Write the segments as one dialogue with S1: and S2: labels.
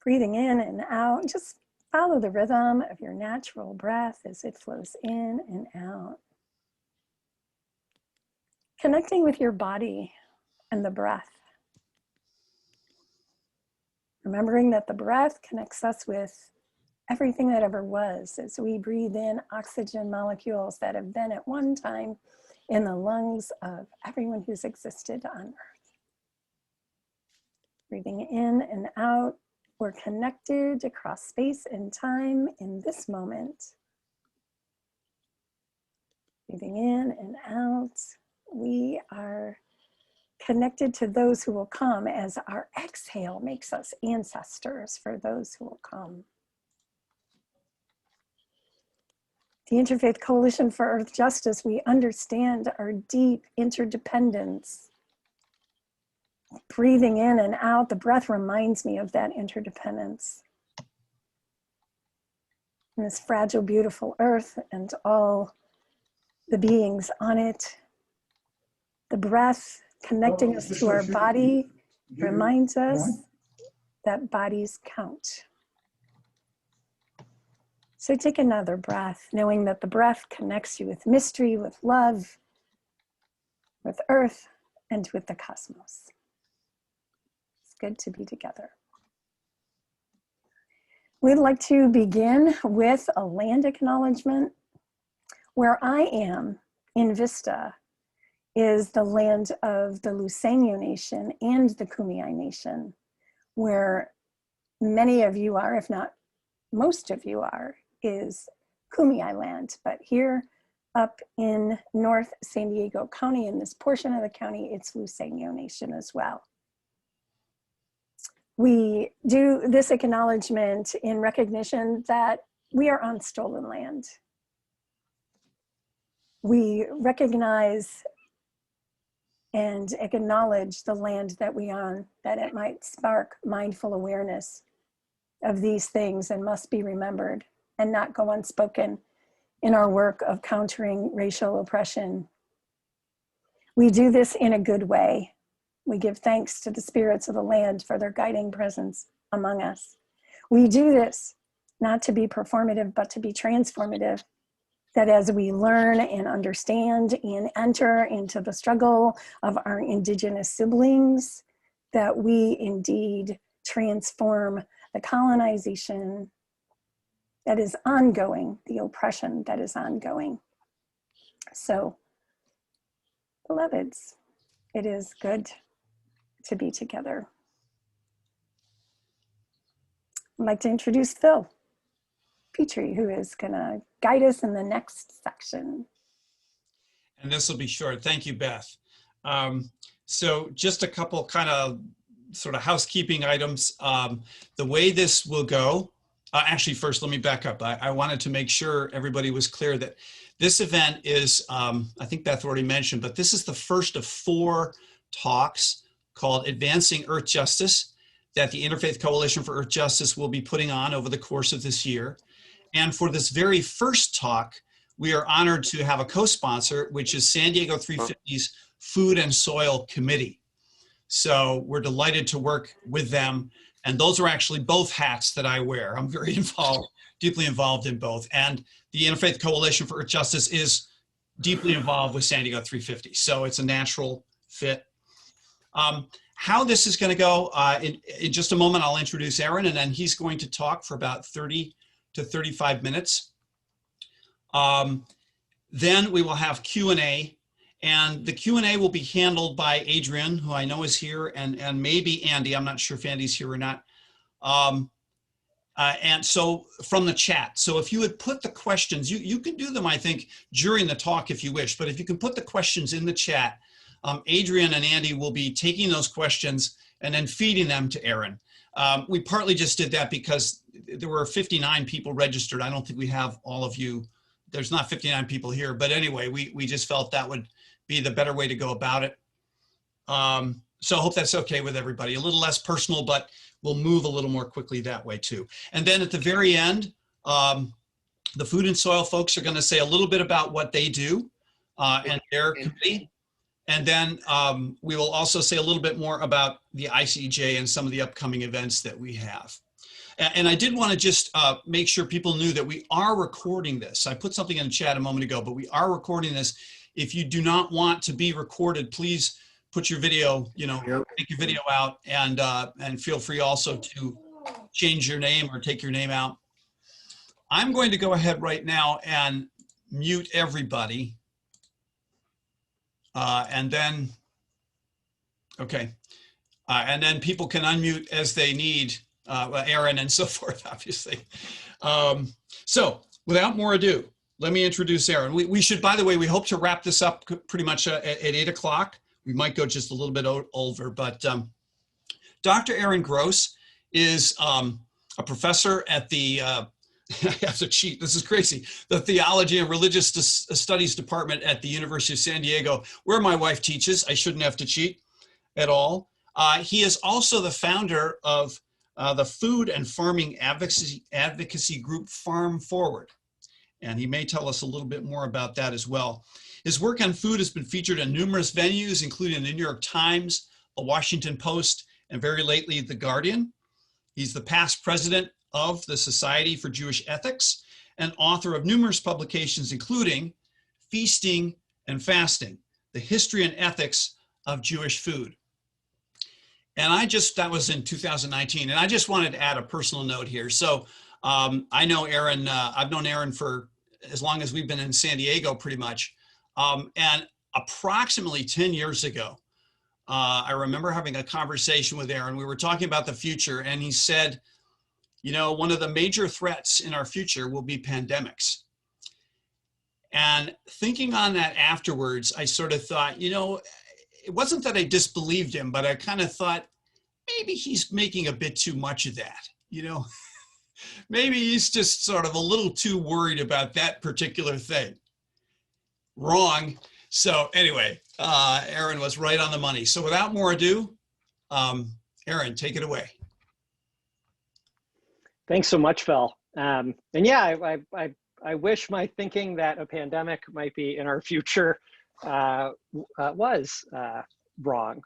S1: Breathing in and out, just follow the rhythm of your natural breath as it flows in and out. Connecting with your body and the breath. Remembering that the breath connects us with everything that ever was as we breathe in oxygen molecules that have been at one time in the lungs of everyone who's existed on Earth. Breathing in and out, we're connected across space and time in this moment. Breathing in and out, we are connected to those who will come as our exhale makes us ancestors for those who will come. The Interfaith Coalition for Earth Justice, we understand our deep interdependence. Breathing in and out, the breath reminds me of that interdependence. And this fragile, beautiful earth and all the beings on it. The breath connecting us to our body reminds us that bodies count. So take another breath, knowing that the breath connects you with mystery, with love, with earth, and with the cosmos. It's good to be together. We'd like to begin with a land acknowledgement. Where I am in Vista is the land of the Luiseño Nation and the Kumeyaay Nation, where many of you are, if not most of you are, is Kumeyaay land. But here up in North San Diego County, in this portion of the county, it's Luiseño Nation as well. We do this acknowledgement in recognition that we are on stolen land. We recognize and acknowledge the land that we own, that it might spark mindful awareness of these things and must be remembered and not go unspoken in our work of countering racial oppression. We do this in a good way. We give thanks to the spirits of the land for their guiding presence among us. We do this not to be performative, but to be transformative, that as we learn and understand and enter into the struggle of our Indigenous siblings, that we indeed transform the colonization that is ongoing, the oppression that is ongoing. So, beloveds, it is good to be together. I'd like to introduce Phil Petrie, who is gonna guide us in the next section.
S2: And this will be short. Thank you, Beth. So just a couple kind of sort of housekeeping items. The way this will go, actually first let me back up. I wanted to make sure everybody was clear that this event is, I think Beth already mentioned, but this is the first of 4 talks called Advancing Earth Justice that the Interfaith Coalition for Earth Justice will be putting on over the course of this year. And for this very first talk, we are honored to have a co-sponsor, which is San Diego 350's Food and Soil Committee. So we're delighted to work with them. And those are actually both hats that I wear. I'm very involved, deeply involved in both. And the Interfaith Coalition for Earth Justice is deeply involved with San Diego 350. So it's a natural fit. How this is going to go, in just a moment, I'll introduce Aaron, and then he's going to talk for about 30 to 35 minutes. Then we will have Q&A, and the Q&A will be handled by Adrian, who I know is here, and maybe Andy. I'm not sure if Andy's here or not. And so from the chat. So if you would put the questions, you can do them, I think, during the talk if you wish, but if you can put the questions in the chat, Adrian and Andy will be taking those questions and then feeding them to Aaron. We partly just did that because there were 59 people registered. I don't think we have all of you. There's not 59 people here, but anyway, we just felt that would be the better way to go about it. So I hope that's okay with everybody. A little less personal, but we'll move a little more quickly that way too. And then at the very end, the Food and Soil folks are going to say a little bit about what they do and their committee. And then we will also say a little bit more about the ICEJ and some of the upcoming events that we have. And I did want to just make sure people knew that we are recording this. I put something in the chat a moment ago, but we are recording this. If you do not want to be recorded, please put your video, take your video out, and feel free also to change your name or take your name out. I'm going to go ahead right now and mute everybody. And then people can unmute as they need, Aaron and so forth, obviously. So without more ado, let me introduce Aaron. We should, by the way, we hope to wrap this up pretty much at 8 o'clock. We might go just a little bit over, but Dr. Aaron Gross is a professor at the, I have to cheat, this is crazy, the Theology and Religious Studies Department at the University of San Diego, where my wife teaches. I shouldn't have to cheat at all. He is also the founder of the food and farming advocacy group Farm Forward. And he may tell us a little bit more about that as well. His work on food has been featured in numerous venues, including the New York Times, the Washington Post, and very lately, The Guardian. He's the past president of the Society for Jewish Ethics and author of numerous publications, including Feasting and Fasting, The History and Ethics of Jewish Food. And that was in 2019. And I just wanted to add a personal note here. So I know Aaron, I've known Aaron for as long as we've been in San Diego, pretty much. And approximately 10 years ago, I remember having a conversation with Aaron. We were talking about the future, and he said, one of the major threats in our future will be pandemics. And thinking on that afterwards, I sort of thought, it wasn't that I disbelieved him, but I kind of thought, maybe he's making a bit too much of that, Maybe he's just sort of a little too worried about that particular thing. Wrong. So anyway, Aaron was right on the money. So without more ado, Aaron, take it away.
S3: Thanks so much, Phil. And yeah, I wish my thinking that a pandemic might be in our future was wrong.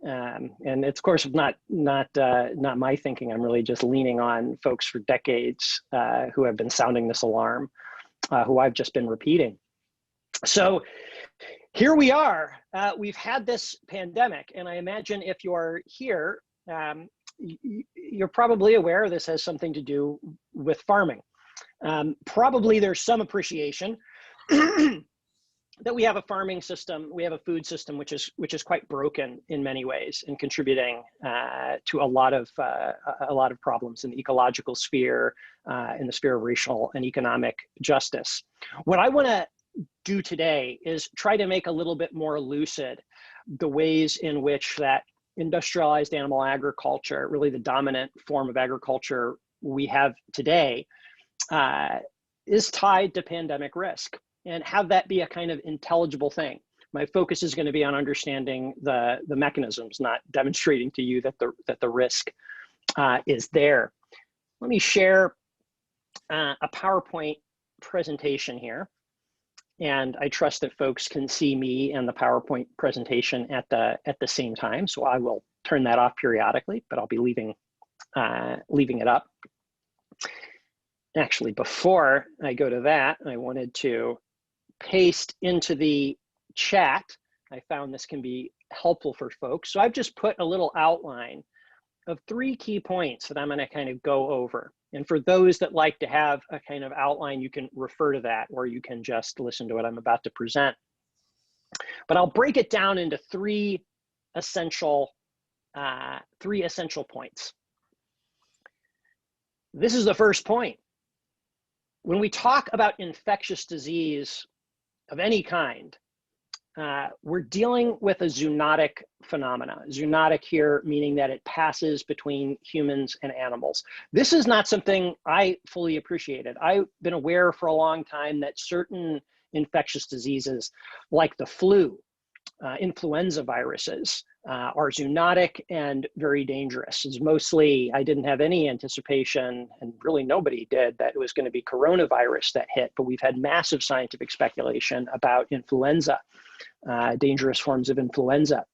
S3: And it's of course not my thinking. I'm really just leaning on folks for decades who have been sounding this alarm, who I've just been repeating. So here we are. We've had this pandemic, and I imagine if you're here, you're probably aware this has something to do with farming. Probably there's some appreciation that we have a farming system, we have a food system which is quite broken in many ways and contributing to a lot of problems in the ecological sphere, in the sphere of racial and economic justice. What I want to do today is try to make a little bit more lucid the ways in which that industrialized animal agriculture, really the dominant form of agriculture we have today, is tied to pandemic risk, and have that be a kind of intelligible thing. My focus is going to be on understanding the mechanisms, not demonstrating to you that the risk is there. Let me share a PowerPoint presentation here. And I trust that folks can see me and the PowerPoint presentation at the same time. So I will turn that off periodically, but I'll be leaving it up. Actually, before I go to that, I wanted to paste into the chat. I found this can be helpful for folks. So I've just put a little outline of 3 key points that I'm going to kind of go over. And for those that like to have a kind of outline, you can refer to that, or you can just listen to what I'm about to present. But I'll break it down into 3 essential points. This is the first point. When we talk about infectious disease of any kind, we're dealing with a zoonotic phenomena. Zoonotic here meaning that it passes between humans and animals. This is not something I fully appreciated. I've been aware for a long time that certain infectious diseases like the flu, influenza viruses, are zoonotic and very dangerous. It's mostly, I didn't have any anticipation, and really nobody did, that it was going to be coronavirus that hit, but we've had massive scientific speculation about influenza, dangerous forms of influenza.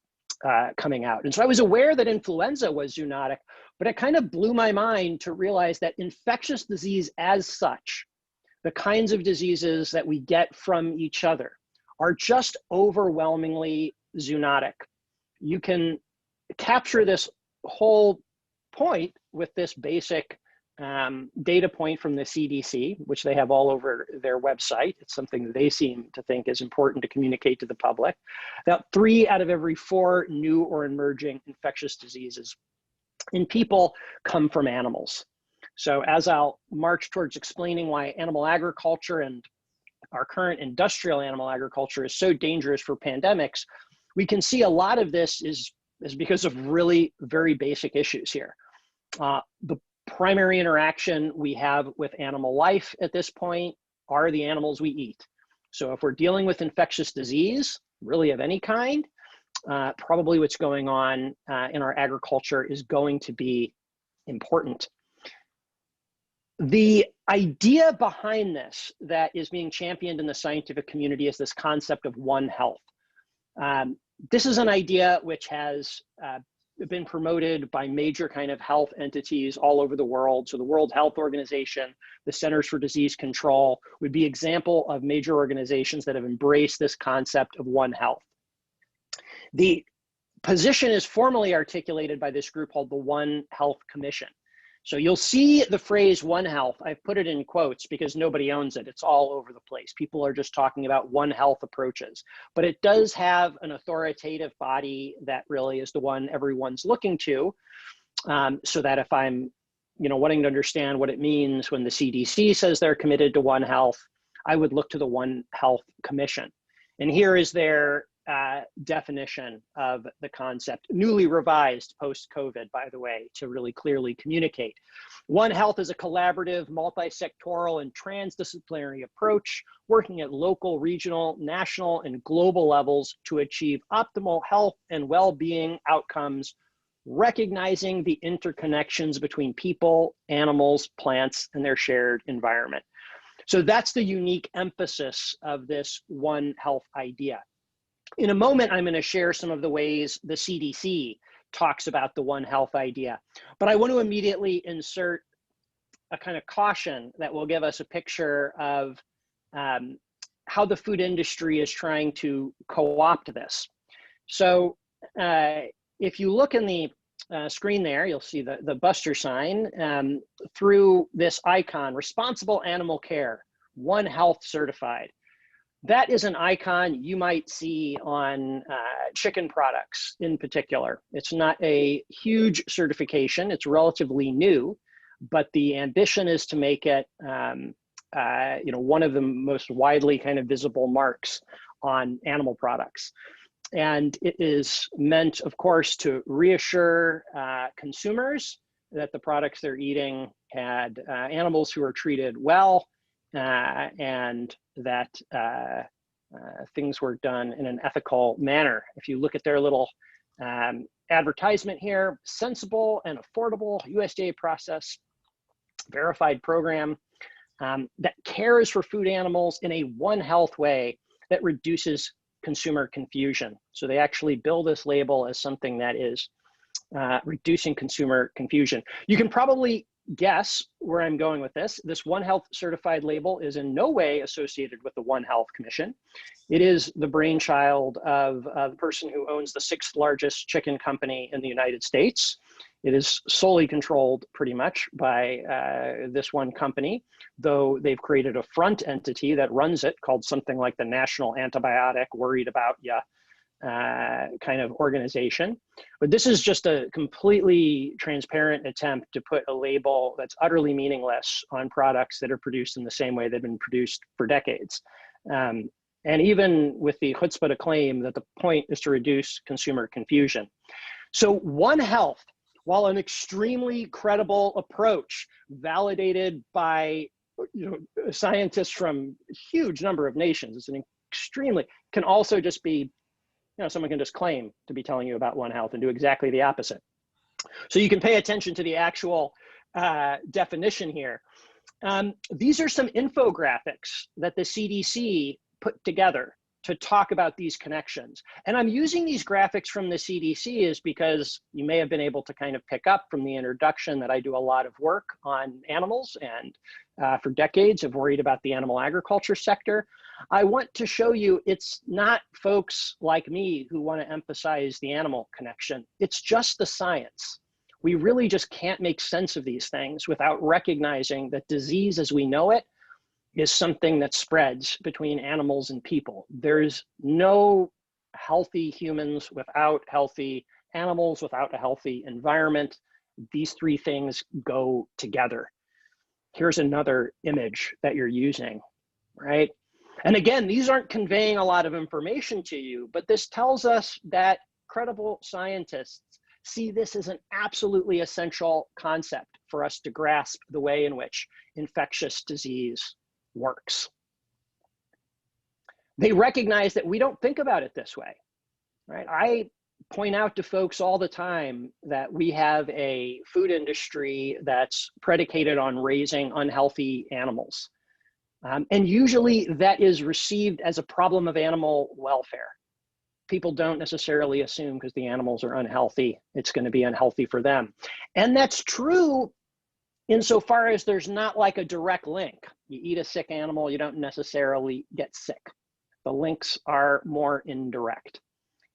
S3: coming out. And so I was aware that influenza was zoonotic, but it kind of blew my mind to realize that infectious disease as such, the kinds of diseases that we get from each other, are just overwhelmingly zoonotic. You can capture this whole point with this basic data point from the CDC, which they have all over their website. It's something that they seem to think is important to communicate to the public. That 3 out of every 4 new or emerging infectious diseases in people come from animals. So as I'll march towards explaining why animal agriculture and our current industrial animal agriculture is so dangerous for pandemics, we can see a lot of this is because of really very basic issues here. The primary interaction we have with animal life at this point are the animals we eat. So if we're dealing with infectious disease, really of any kind, probably what's going on in our agriculture is going to be important. The idea behind this that is being championed in the scientific community is this concept of One Health. This is an idea which has been promoted by major kind of health entities all over the world. So the World Health Organization, the Centers for Disease Control would be example of major organizations that have embraced this concept of One Health. The position is formally articulated by this group called the One Health Commission. So you'll see the phrase One Health. I've put it in quotes because nobody owns it. It's all over the place. People are just talking about One Health approaches, but it does have an authoritative body that really is the one everyone's looking to. So that if I'm, wanting to understand what it means when the CDC says they're committed to One Health, I would look to the One Health Commission. And here is their definition of the concept, newly revised post-COVID, by the way, to really clearly communicate. One Health is a collaborative, multi-sectoral, and transdisciplinary approach, working at local, regional, national, and global levels to achieve optimal health and well-being outcomes, recognizing the interconnections between people, animals, plants, and their shared environment. So that's the unique emphasis of this One Health idea. In a moment, I'm going to share some of the ways the CDC talks about the One Health idea, but I want to immediately insert a kind of caution that will give us a picture of how the food industry is trying to co-opt this. So if you look in the screen there, you'll see the Buster sign through this icon, Responsible Animal Care, One Health Certified. That is an icon you might see on chicken products in particular. It's not a huge certification, it's relatively new, but the ambition is to make it one of the most widely kind of visible marks on animal products. And it is meant, of course, to reassure consumers that the products they're eating had animals who are treated well, and that things were done in an ethical manner. If you look at their little advertisement here, sensible and affordable USDA process, verified program that cares for food animals in a One Health way that reduces consumer confusion. So they actually bill this label as something that is reducing consumer confusion. You can probably guess where I'm going with this. This One Health certified label is in no way associated with the One Health Commission. It is the brainchild of the person who owns the 6th largest chicken company in the United States. It is solely controlled pretty much by this one company, though they've created a front entity that runs it called something like the National Antibiotic Worried About Ya kind of organization. But this is just a completely transparent attempt to put a label that's utterly meaningless on products that are produced in the same way they've been produced for decades. And even with the chutzpah to claim that the point is to reduce consumer confusion. So One Health, while an extremely credible approach validated by scientists from a huge number of nations, it's an extremely, can also just be, someone can just claim to be telling you about One Health and do exactly the opposite. So you can pay attention to the actual definition here. These are some infographics that the CDC put together to talk about these connections. And I'm using these graphics from the CDC is because you may have been able to kind of pick up from the introduction that I do a lot of work on animals, and for decades have worried about the animal agriculture sector. I want to show you it's not folks like me who want to emphasize the animal connection. It's just the science. We really just can't make sense of these things without recognizing that disease as we know it is something that spreads between animals and people. There's no healthy humans without healthy animals, without a healthy environment. These three things go together. Here's another image that you're using, right? And again, these aren't conveying a lot of information to you, but this tells us that credible scientists see this as an absolutely essential concept for us to grasp the way in which infectious disease works. They recognize that we don't think about it this way, right? I point out to folks all the time that we have a food industry that's predicated on raising unhealthy animals. And usually that is received as a problem of animal welfare. People don't necessarily assume because the animals are unhealthy, it's going to be unhealthy for them. And that's true insofar as there's not like a direct link. You eat a sick animal, you don't necessarily get sick. The links are more indirect.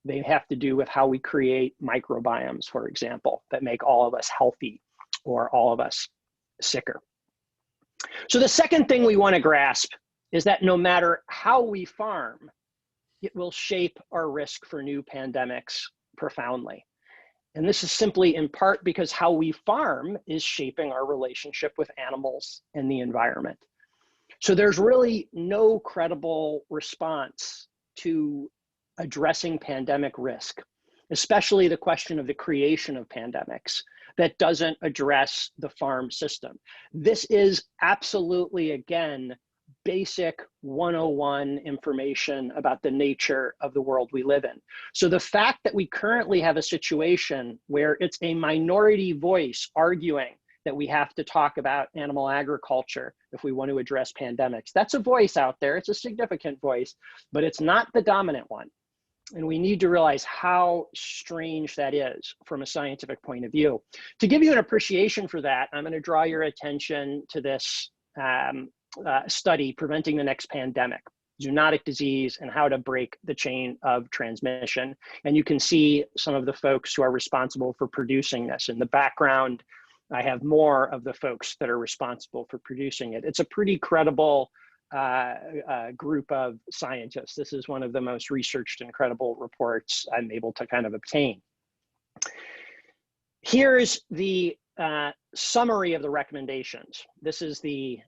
S3: They have to do with how we create microbiomes, for example, that make all of us healthy or all of us sicker. So the second thing we want to grasp is that no matter how we farm, it will shape our risk for new pandemics profoundly. And this is simply in part because how we farm is shaping our relationship with animals and the environment. So there's really no credible response to addressing pandemic risk, especially the question of the creation of pandemics, that doesn't address the farm system. This is absolutely, again, basic 101 information about the nature of the world we live in. So the fact that we currently have a situation where it's a minority voice arguing that we have to talk about animal agriculture if we want to address pandemics, that's a voice out there. It's a significant voice, but it's not the dominant one. And we need to realize how strange that is from a scientific point of view. To give you an appreciation for that, I'm going to draw your attention to this study, Preventing the Next Pandemic, Zoonotic Disease and How to Break the Chain of Transmission. And you can see some of the folks who are responsible for producing this. In the background, I have more of the folks that are responsible for producing it. It's a pretty credible group of scientists. This is one of the most researched and credible reports I'm able to kind of obtain. Here's the summary of the recommendations. This is the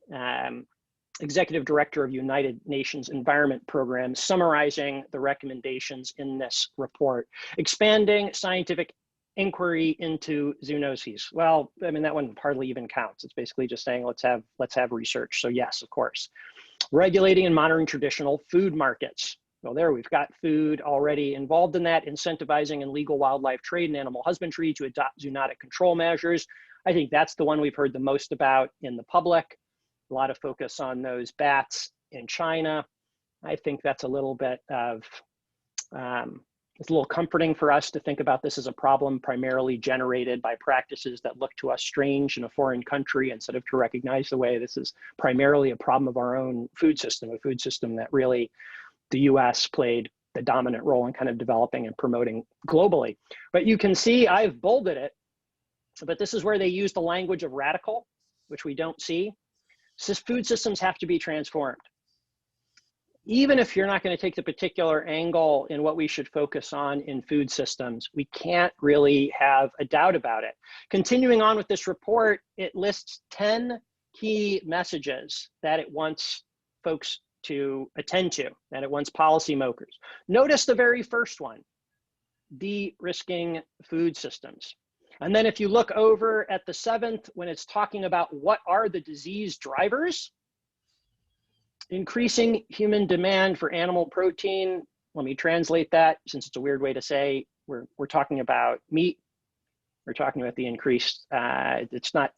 S3: Executive Director of United Nations Environment Program summarizing the recommendations in this report. Expanding scientific inquiry into zoonoses. Well, I mean, that one hardly even counts. It's basically just saying, let's have research. So yes, of course. Regulating and monitoring traditional food markets. Well, there we've got food already involved in that. Incentivizing and legal wildlife trade and animal husbandry to adopt zoonotic control measures. I think that's the one we've heard the most about in the public. A lot of focus on those bats in China. I think that's a little bit of, it's a little comforting for us to think about this as a problem primarily generated by practices that look to us strange in a foreign country, instead of to recognize the way this is primarily a problem of our own food system, a food system that really the US played the dominant role in kind of developing and promoting globally. But you can see I've bolded it, but this is where they use the language of radical, which we don't see. Food systems have to be transformed. Even if you're not going to take the particular angle in what we should focus on in food systems, we can't really have a doubt about it. Continuing on with this report, it lists 10 key messages that it wants folks to attend to, that it wants policymakers. Notice the very first one, de-risking food systems. And then if you look over at the 7th, when it's talking about what are the disease drivers, increasing human demand for animal protein. Let me translate that, since it's a weird way to say we're talking about meat. We're talking about the increased, it's not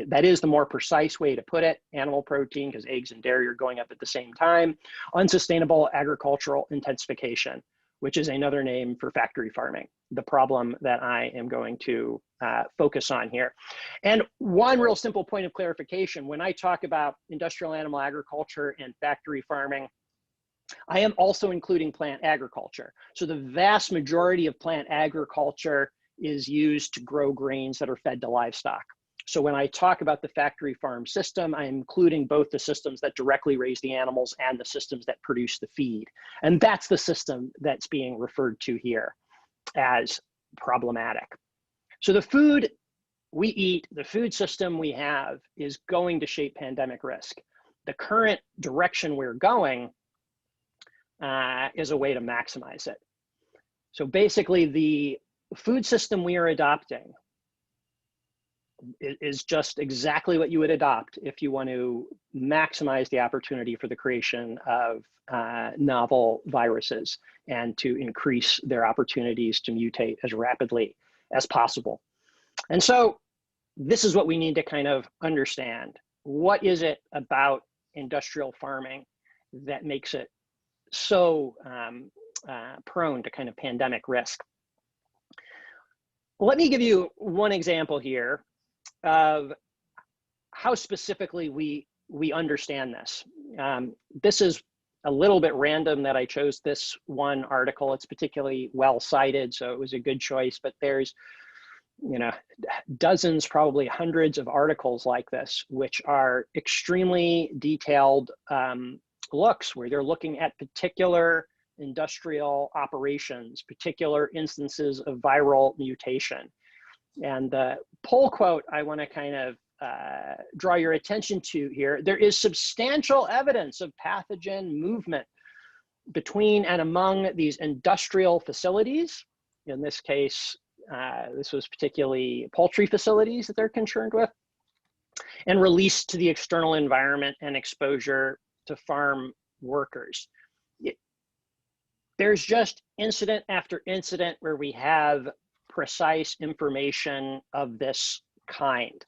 S3: that is the more precise way to put it, animal protein, because eggs and dairy are going up at the same time. Unsustainable agricultural intensification, which is another name for factory farming, the problem that I am going to focus on here. And one real simple point of clarification, when I talk about industrial animal agriculture and factory farming, I am also including plant agriculture. So the vast majority of plant agriculture is used to grow grains that are fed to livestock. So when I talk about the factory farm system, I'm including both the systems that directly raise the animals and the systems that produce the feed. And that's the system that's being referred to here as problematic. So the food we eat, the food system we have, is going to shape pandemic risk. The current direction we're going is a way to maximize it. So basically, the food system we are adopting is just exactly what you would adopt if you want to maximize the opportunity for the creation of novel viruses and to increase their opportunities to mutate as rapidly as possible. And so this is what we need to kind of understand. What is it about industrial farming that makes it so prone to kind of pandemic risk? Let me give you one example here of how specifically we understand this. This is a little bit random that I chose this one article. It's particularly well cited, so it was a good choice, but there's, you know, dozens, probably hundreds of articles like this, which are extremely detailed looks where they're looking at particular industrial operations, particular instances of viral mutation. And the poll quote I want to kind of draw your attention to here: there is substantial evidence of pathogen movement between and among these industrial facilities. In this case, this was particularly poultry facilities that they're concerned with, and released to the external environment and exposure to farm workers. There's just incident after incident where we have precise information of this kind.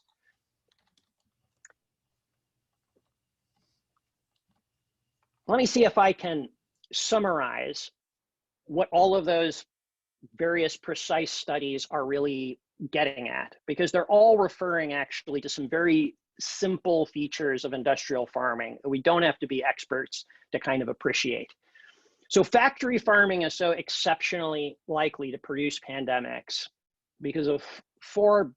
S3: Let me see if I can summarize what all of those various precise studies are really getting at, because they're all referring actually to some very simple features of industrial farming that we don't have to be experts to kind of appreciate. So factory farming is so exceptionally likely to produce pandemics because of four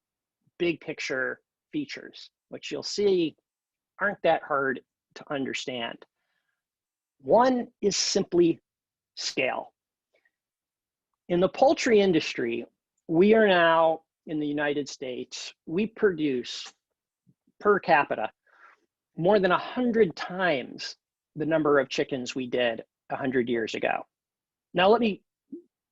S3: big picture features, which you'll see aren't that hard to understand. One is simply scale. In the poultry industry, we are now in the United States, we produce per capita more than 100 times the number of chickens we did 100 years ago. Now, let me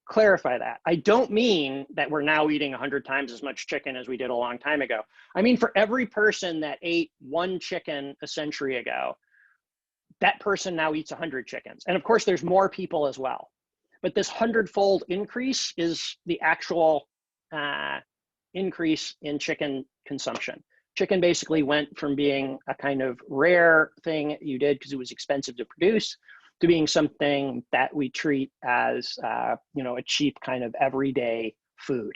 S3: clarify that. I don't mean that we're now eating 100 times as much chicken as we did a long time ago. I mean, for every person that ate one chicken a century ago, that person now eats 100 chickens. And of course, there's more people as well. But this 100-fold increase is the actual increase in chicken consumption. Chicken basically went from being a kind of rare thing you did because it was expensive to produce to being something that we treat as you know, a cheap kind of everyday food.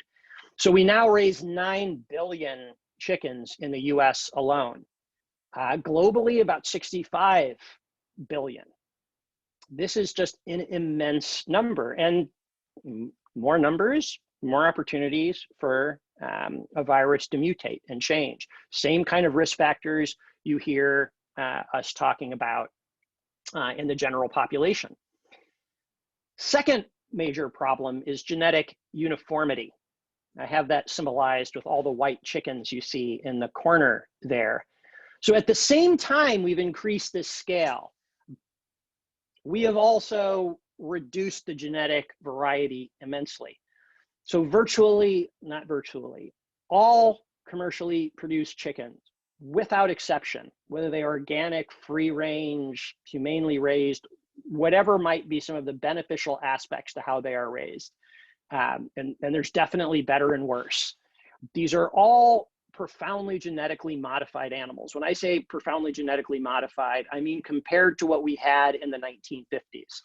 S3: So we now raise 9 billion chickens in the US alone. Globally, about 65 billion. This is just an immense number, and more numbers, more opportunities for a virus to mutate and change. Same kind of risk factors you hear us talking about in the general population. Second major problem is genetic uniformity. I have that symbolized with all the white chickens you see in the corner there. So at the same time we've increased this scale, we have also reduced the genetic variety immensely. So not virtually, all commercially produced chickens, without exception, whether they are organic, free range, humanely raised, whatever might be some of the beneficial aspects to how they are raised. And there's definitely better and worse. These are all profoundly genetically modified animals. When I say profoundly genetically modified, I mean compared to what we had in the 1950s.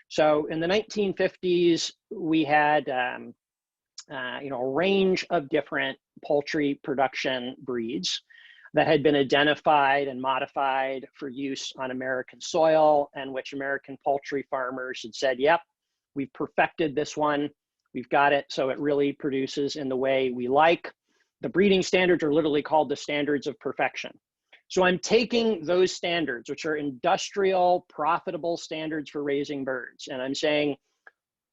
S3: So in the 1950s, we had a range of different poultry production breeds that had been identified and modified for use on American soil, and which American poultry farmers had said, yep, we've perfected this one. We've got it so it really produces in the way we like. The breeding standards are literally called the standards of perfection. So I'm taking those standards, which are industrial, profitable standards for raising birds, and I'm saying,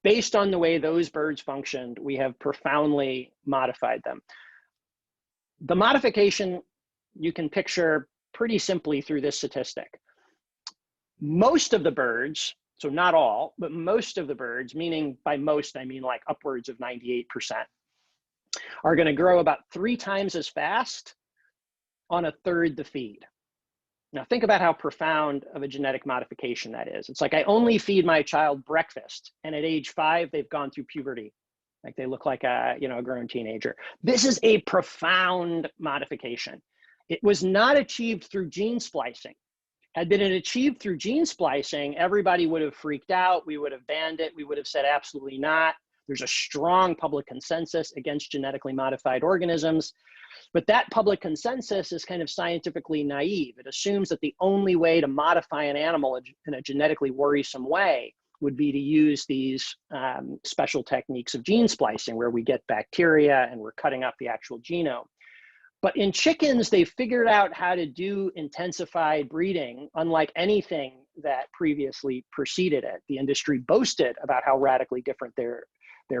S3: based on the way those birds functioned, we have profoundly modified them. The modification you can picture pretty simply through this statistic. Most of the birds, so not all, but most of the birds, meaning by most, I mean like upwards of 98%, are going to grow about 3 times as fast on a third the feed. Now think about how profound of a genetic modification that is. It's like I only feed my child breakfast, and at age 5, they've gone through puberty. Like they look like a grown teenager. This is a profound modification. It was not achieved through gene splicing. Had been it achieved through gene splicing, everybody would have freaked out. We would have banned it. We would have said absolutely not. There's a strong public consensus against genetically modified organisms. But that public consensus is kind of scientifically naive. It assumes that the only way to modify an animal in a genetically worrisome way would be to use these special techniques of gene splicing, where we get bacteria and we're cutting up the actual genome. But in chickens, they figured out how to do intensified breeding, unlike anything that previously preceded it. The industry boasted about how radically different their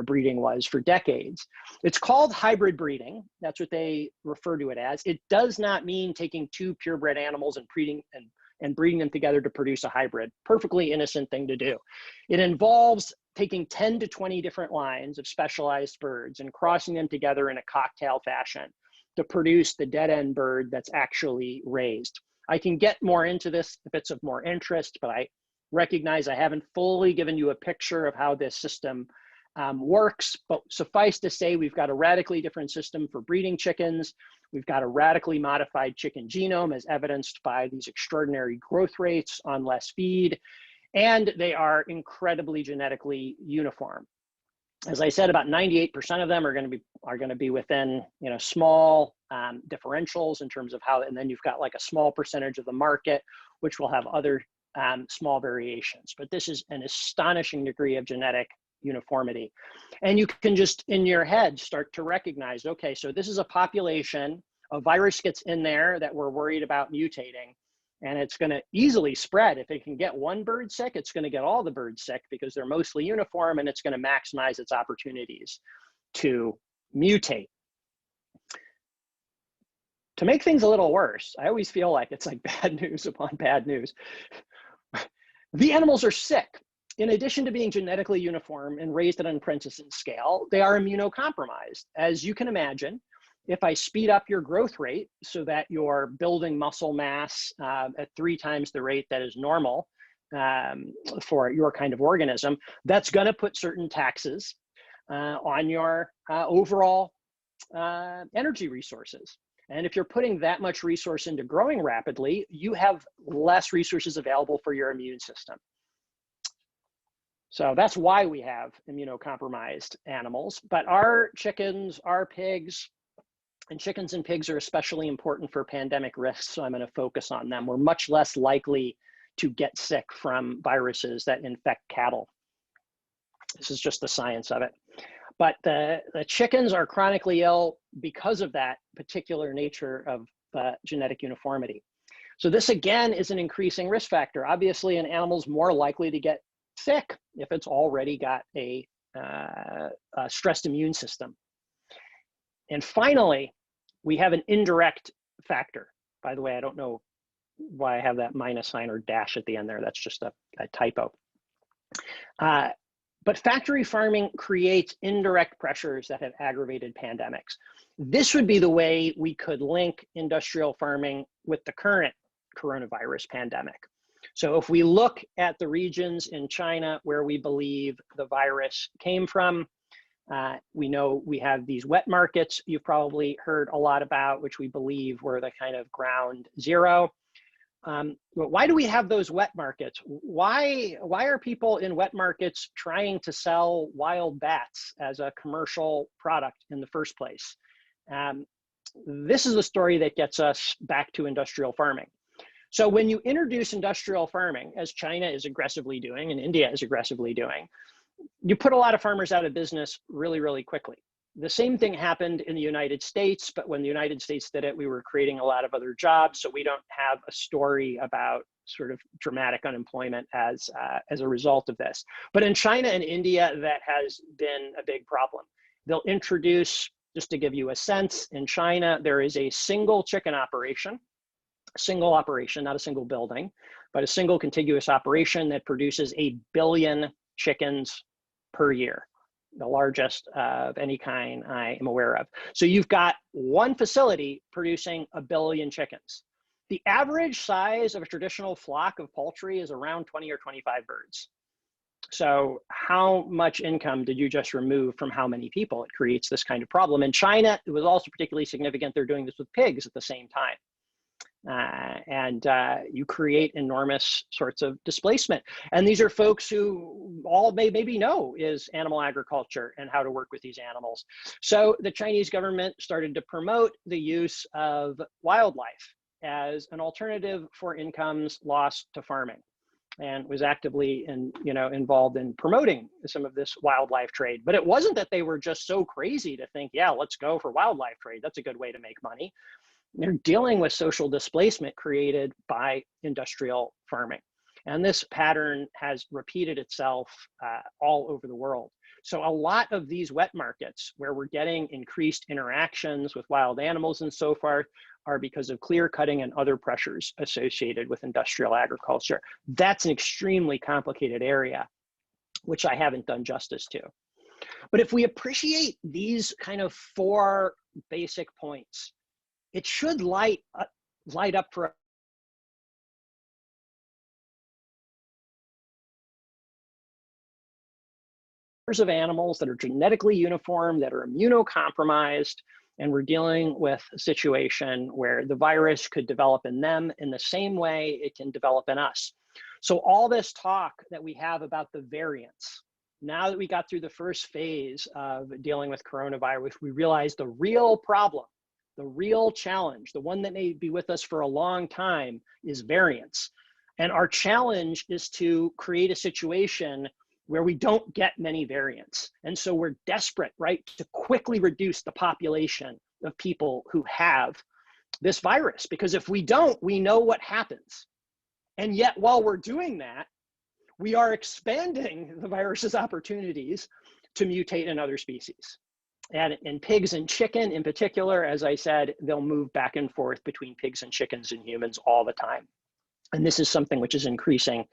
S3: breeding was for decades. It's called hybrid breeding. That's what they refer to it as. It does not mean taking 2 purebred animals and breeding them together to produce a hybrid. Perfectly innocent thing to do. It involves taking 10 to 20 different lines of specialized birds and crossing them together in a cocktail fashion to produce the dead end bird that's actually raised. I can get more into this if it's of more interest, but I recognize I haven't fully given you a picture of how this system works, but suffice to say, we've got a radically different system for breeding chickens. We've got a radically modified chicken genome, as evidenced by these extraordinary growth rates on less feed, and they are incredibly genetically uniform. As I said, about 98% of them are going to be within small differentials in terms of how, and then you've got like a small percentage of the market which will have other small variations. But this is an astonishing degree of genetic uniformity. And you can just in your head start to recognize, okay, so this is a population, a virus gets in there that we're worried about mutating, and it's going to easily spread. If it can get one bird sick, it's going to get all the birds sick because they're mostly uniform, and it's going to maximize its opportunities to mutate. To make things a little worse, I always feel like it's like bad news upon bad news. The animals are sick. In addition to being genetically uniform and raised at an unprecedented scale, they are immunocompromised. As you can imagine, if I speed up your growth rate so that you're building muscle mass at 3 times the rate that is normal for your kind of organism, that's going to put certain taxes on your overall energy resources. And if you're putting that much resource into growing rapidly, you have less resources available for your immune system. So that's why we have immunocompromised animals. But our chickens, our pigs, and chickens and pigs are especially important for pandemic risks, so I'm going to focus on them. We're much less likely to get sick from viruses that infect cattle. This is just the science of it. But the chickens are chronically ill because of that particular nature of genetic uniformity. So this again is an increasing risk factor. Obviously, an animal's more likely to get sick if it's already got a stressed immune system. And finally, we have an indirect factor. By the way, I don't know why I have that minus sign or dash at the end there. That's just a typo. But factory farming creates indirect pressures that have aggravated pandemics. This would be the way we could link industrial farming with the current coronavirus pandemic. So if we look at the regions in China where we believe the virus came from, We know we have these wet markets you've probably heard a lot about, which we believe were the kind of ground zero. But why do we have those wet markets? Why are people in wet markets trying to sell wild bats as a commercial product in the first place? This is a story that gets us back to industrial farming. So when you introduce industrial farming, as China is aggressively doing and India is aggressively doing, you put a lot of farmers out of business really, really quickly. The same thing happened in the United States, but when the United States did it, we were creating a lot of other jobs. So we don't have a story about sort of dramatic unemployment as a result of this. But in China and India, that has been a big problem. They'll introduce, just to give you a sense, in China, there is a single chicken operation, not a single building, but a single contiguous operation that produces 1 billion chickens per year, the largest of any kind I am aware of. So you've got one facility producing 1 billion chickens. The average size of a traditional flock of poultry is around 20 or 25 birds. So how much income did you just remove from how many people? It creates this kind of problem. In China, it was also particularly significant. They're doing this with pigs at the same time. You create enormous sorts of displacement. And these are folks who all maybe know is animal agriculture and how to work with these animals. So the Chinese government started to promote the use of wildlife as an alternative for incomes lost to farming, and was actively involved in promoting some of this wildlife trade. But it wasn't that they were just so crazy to think, yeah, let's go for wildlife trade. That's a good way to make money. They're dealing with social displacement created by industrial farming. And this pattern has repeated itself all over the world. So a lot of these wet markets where we're getting increased interactions with wild animals and so forth are because of clear cutting and other pressures associated with industrial agriculture. That's an extremely complicated area, which I haven't done justice to. But if we appreciate these kind of 4 basic points, it should light up for of animals that are genetically uniform, that are immunocompromised, and we're dealing with a situation where the virus could develop in them in the same way it can develop in us. So all this talk that we have about the variants, now that we got through the first phase of dealing with coronavirus, we realize the real problem, the real challenge, the one that may be with us for a long time, is variants. And our challenge is to create a situation where we don't get many variants. And so we're desperate, right, to quickly reduce the population of people who have this virus, because if we don't, we know what happens. And yet while we're doing that, we are expanding the virus's opportunities to mutate in other species. And in pigs and chicken in particular, as I said, they'll move back and forth between pigs and chickens and humans all the time. And this is something which is increasing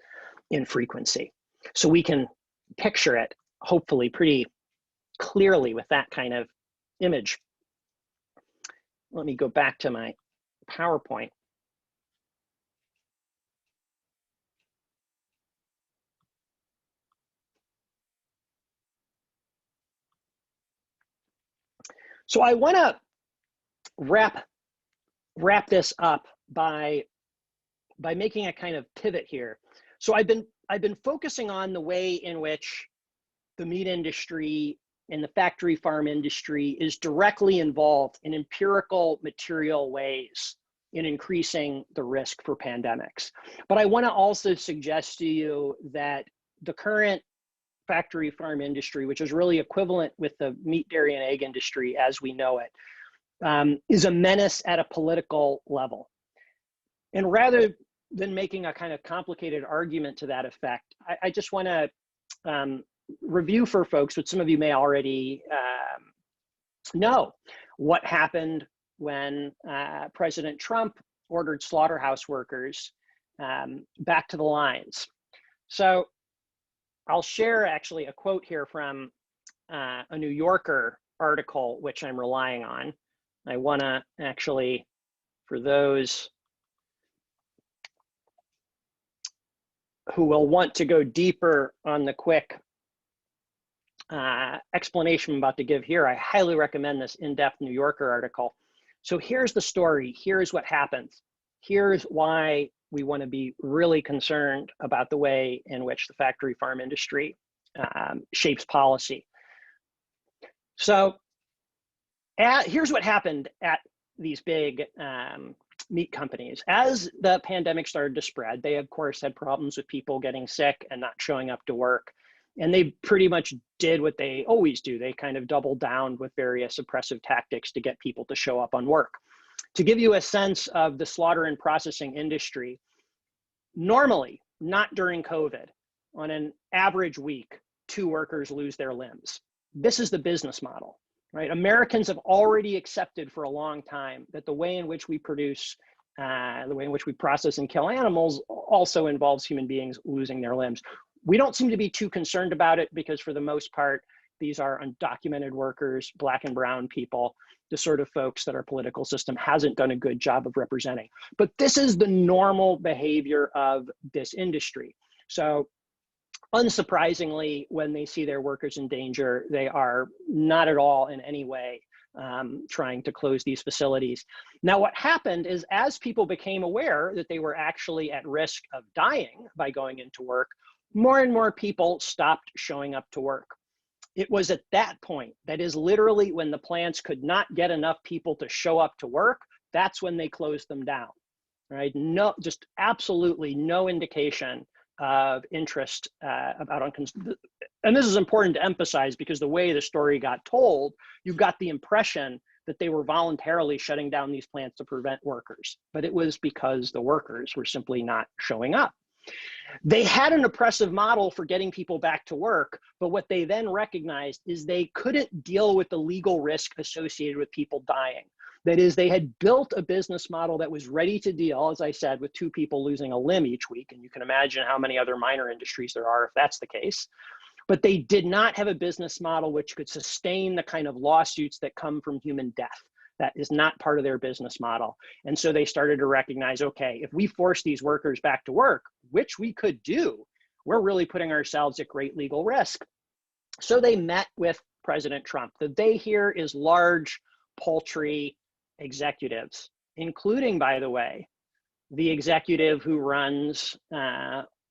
S3: in frequency. So we can picture it, hopefully, pretty clearly with that kind of image. Let me go back to my PowerPoint. So I want to wrap this up by making a kind of pivot here. So I've been focusing on the way in which the meat industry and the factory farm industry is directly involved in empirical material ways in increasing the risk for pandemics. But I want to also suggest to you that the current factory farm industry, which is really equivalent with the meat, dairy, and egg industry as we know it, is a menace at a political level. And rather than making a kind of complicated argument to that effect, I just want to review for folks what some of you may already know, what happened when President Trump ordered slaughterhouse workers back to the lines. So I'll share actually a quote here from a New Yorker article, which I'm relying on. I want to actually, for those who will want to go deeper on the quick explanation I'm about to give here, I highly recommend this in-depth New Yorker article. So here's the story. Here's what happens. Here's why we want to be really concerned about the way in which the factory farm industry shapes policy. So here's what happened at these big meat companies. As the pandemic started to spread, they of course had problems with people getting sick and not showing up to work. And they pretty much did what they always do. They kind of doubled down with various oppressive tactics to get people to show up on work. To give you a sense of the slaughter and processing industry, normally, not during COVID, on an average week, 2 workers lose their limbs. This is the business model, right? Americans have already accepted for a long time that the way in which we produce, the way in which we process and kill animals also involves human beings losing their limbs. We don't seem to be too concerned about it because for the most part, these are undocumented workers, Black and brown people, the sort of folks that our political system hasn't done a good job of representing. But this is the normal behavior of this industry. So unsurprisingly, when they see their workers in danger, they are not at all in any way trying to close these facilities. Now, what happened is as people became aware that they were actually at risk of dying by going into work, more and more people stopped showing up to work. It was at that point, that is literally when the plants could not get enough people to show up to work, that's when they closed them down, right? No, just absolutely no indication of interest and this is important to emphasize because the way the story got told, you got the impression that they were voluntarily shutting down these plants to prevent workers, but it was because the workers were simply not showing up. They had an oppressive model for getting people back to work, but what they then recognized is they couldn't deal with the legal risk associated with people dying. That is, they had built a business model that was ready to deal, as I said, with 2 people losing a limb each week, and you can imagine how many other minor industries there are if that's the case. But they did not have a business model which could sustain the kind of lawsuits that come from human death. That is not part of their business model. And so they started to recognize, okay, if we force these workers back to work, which we could do, we're really putting ourselves at great legal risk. So they met with President Trump. The they here is large poultry executives, including, by the way, the executive who runs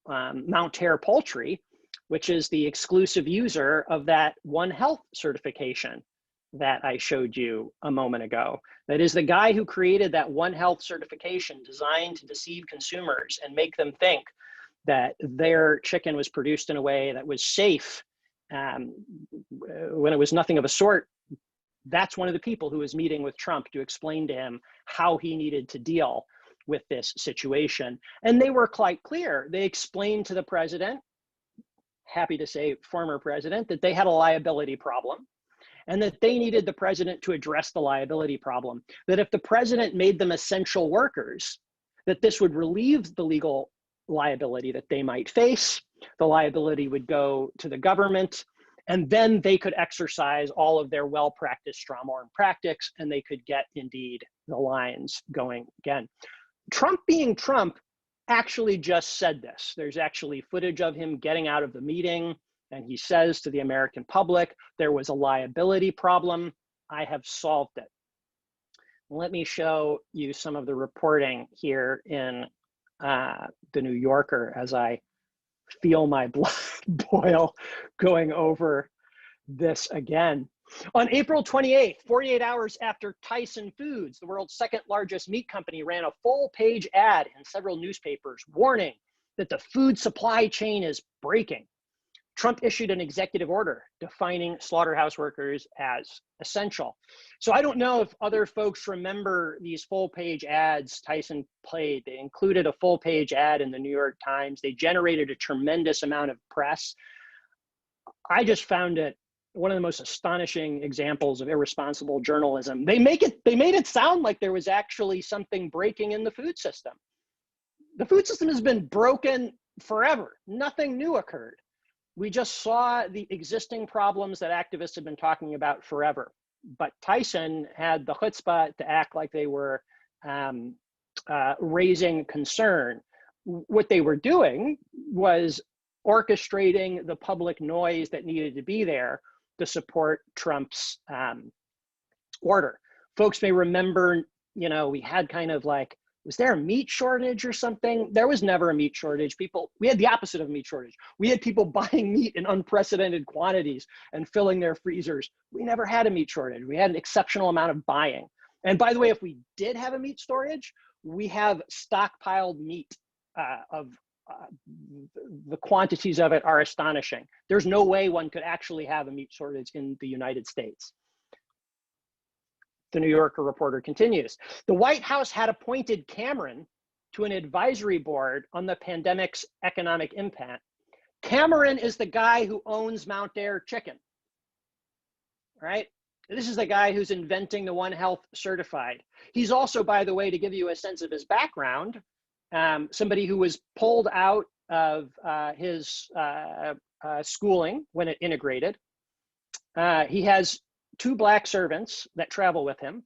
S3: Mountaire Poultry, which is the exclusive user of that One Health certification that I showed you a moment ago. That is the guy who created that One Health certification designed to deceive consumers and make them think that their chicken was produced in a way that was safe when it was nothing of a sort. That's one of the people who was meeting with Trump to explain to him how he needed to deal with this situation. And they were quite clear. They explained to the president, happy to say former president, that they had a liability problem and that they needed the president to address the liability problem. That if the president made them essential workers, that this would relieve the legal liability that they might face. The liability would go to the government, and then they could exercise all of their well-practiced strawman practice, and they could get, indeed, the lines going again. Trump being Trump actually just said this. There's actually footage of him getting out of the meeting, and he says to the American public, there was a liability problem. I have solved it. Let me show you some of the reporting here in the New Yorker as I feel my blood boil going over this again. On April 28th, 48 hours after Tyson Foods, the world's second largest meat company, ran a full-page ad in several newspapers warning that the food supply chain is breaking, Trump issued an executive order defining slaughterhouse workers as essential. So I don't know if other folks remember these full-page ads Tyson played. They included a full-page ad in the New York Times. They generated a tremendous amount of press. I just found it one of the most astonishing examples of irresponsible journalism. They made it sound like there was actually something breaking in the food system. The food system has been broken forever. Nothing new occurred. We just saw the existing problems that activists have been talking about forever. But Tyson had the chutzpah to act like they were raising concern. What they were doing was orchestrating the public noise that needed to be there to support Trump's order. Folks may remember, you know, we had kind of like, was there a meat shortage or something? There was never a meat shortage. We had the opposite of a meat shortage. We had people buying meat in unprecedented quantities and filling their freezers. We never had a meat shortage. We had an exceptional amount of buying. And by the way, if we did have a meat shortage, we have stockpiled meat the quantities of it are astonishing. There's no way one could actually have a meat shortage in the United States. The New Yorker reporter continues. The White House had appointed Cameron to an advisory board on the pandemic's economic impact. Cameron is the guy who owns Mount Air Chicken, right? This is the guy who's inventing the One Health certified. He's also, by the way, to give you a sense of his background, somebody who was pulled out of his schooling when it integrated. He has 2 Black servants that travel with him.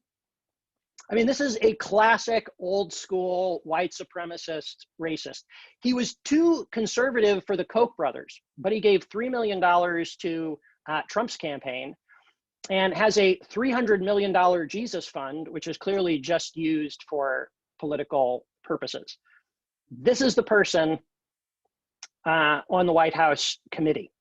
S3: I mean, this is a classic old school white supremacist racist. He was too conservative for the Koch brothers, but he gave $3 million to Trump's campaign and has a $300 million Jesus fund, which is clearly just used for political purposes. This is the person on the White House committee.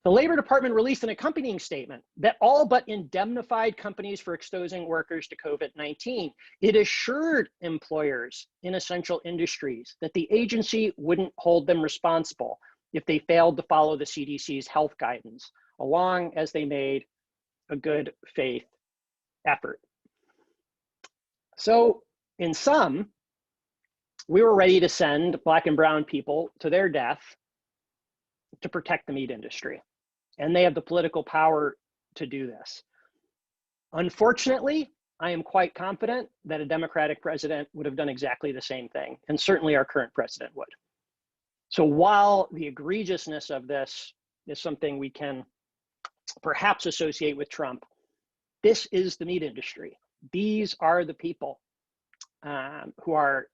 S3: The Labor Department released an accompanying statement that all but indemnified companies for exposing workers to COVID-19. It assured employers in essential industries that the agency wouldn't hold them responsible if they failed to follow the CDC's health guidance, along as they made a good faith effort. So in sum, we were ready to send Black and brown people to their death to protect the meat industry. And they have the political power to do this. Unfortunately, I am quite confident that a Democratic president would have done exactly the same thing, and certainly our current president would. So while the egregiousness of this is something we can perhaps associate with Trump, this is the meat industry. These are the people who are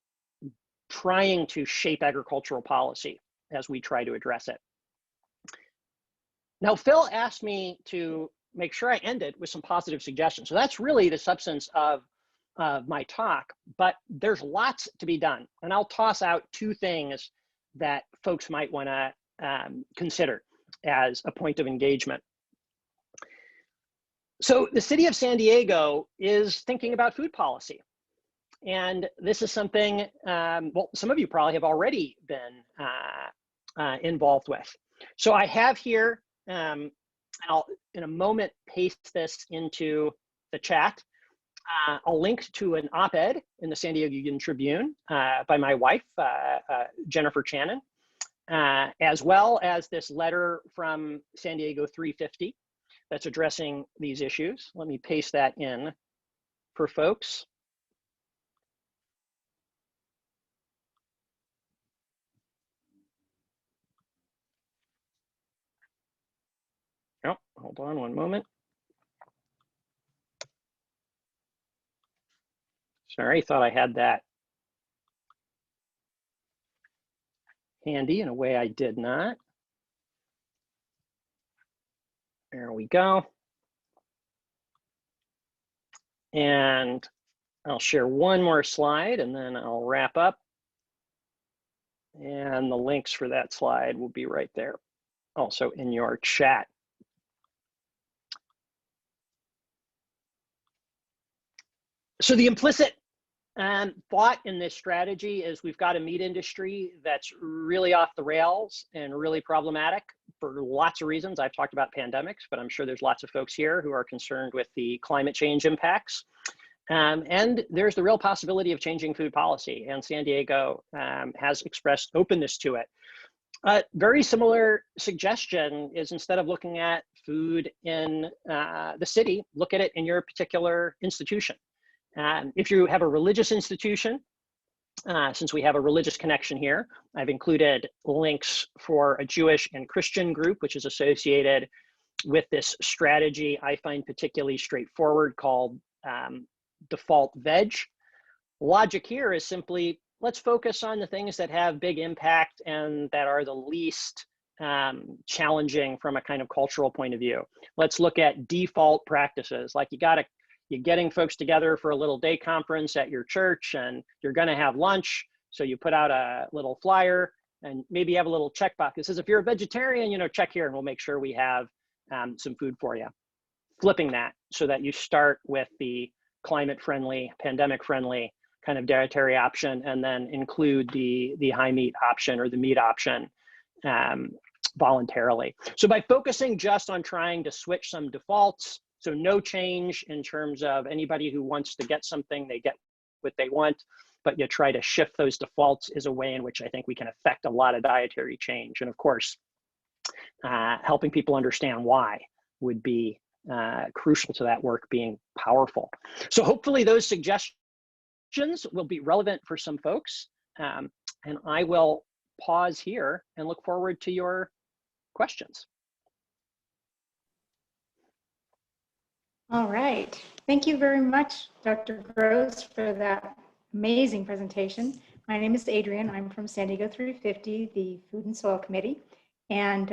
S3: trying to shape agricultural policy as we try to address it. Now, Phil asked me to make sure I ended with some positive suggestions. So that's really the substance of my talk, but there's lots to be done. And I'll toss out 2 things that folks might want to consider as a point of engagement. So the city of San Diego is thinking about food policy. And this is something, well, some of you probably have already been involved with. So I have here, I'll in a moment paste this into the chat, a link to an op-ed in the San Diego Union Tribune by my wife, Jennifer Channon, as well as this letter from San Diego 350 that's addressing these issues. Let me paste that in for folks. Oh, hold on one moment. Sorry, thought I had that handy. In a way, I did not. There we go. And I'll share one more slide and then I'll wrap up. And the links for that slide will be right there, also in your chat. So the implicit thought in this strategy is we've got a meat industry that's really off the rails and really problematic for lots of reasons. I've talked about pandemics, but I'm sure there's lots of folks here who are concerned with the climate change impacts. And there's the real possibility of changing food policy, and San Diego has expressed openness to it. Very similar suggestion is, instead of looking at food in the city, look at it in your particular institution. If you have a religious institution, since we have a religious connection here, I've included links for a Jewish and Christian group, which is associated with this strategy I find particularly straightforward, called default veg. Logic here is simply let's focus on the things that have big impact and that are the least challenging from a kind of cultural point of view. Let's look at default practices. Like you're getting folks together for a little day conference at your church, and you're going to have lunch. So you put out a little flyer and maybe have a little checkbox that says, if you're a vegetarian, you know, check here and we'll make sure we have some food for you. Flipping that so that you start with the climate friendly, pandemic friendly kind of dietary option, and then include the high meat option or the meat option voluntarily. So by focusing just on trying to switch some defaults, so no change in terms of anybody who wants to get something, they get what they want, but you try to shift those defaults is a way in which I think we can affect a lot of dietary change. And of course, helping people understand why would be crucial to that work being powerful. So hopefully those suggestions will be relevant for some folks. And I will pause here and look forward to your questions.
S4: All right. Thank you very much, Dr. Gross, for that amazing presentation. My name is Adrienne. I'm from San Diego 350, the Food and Soil Committee. And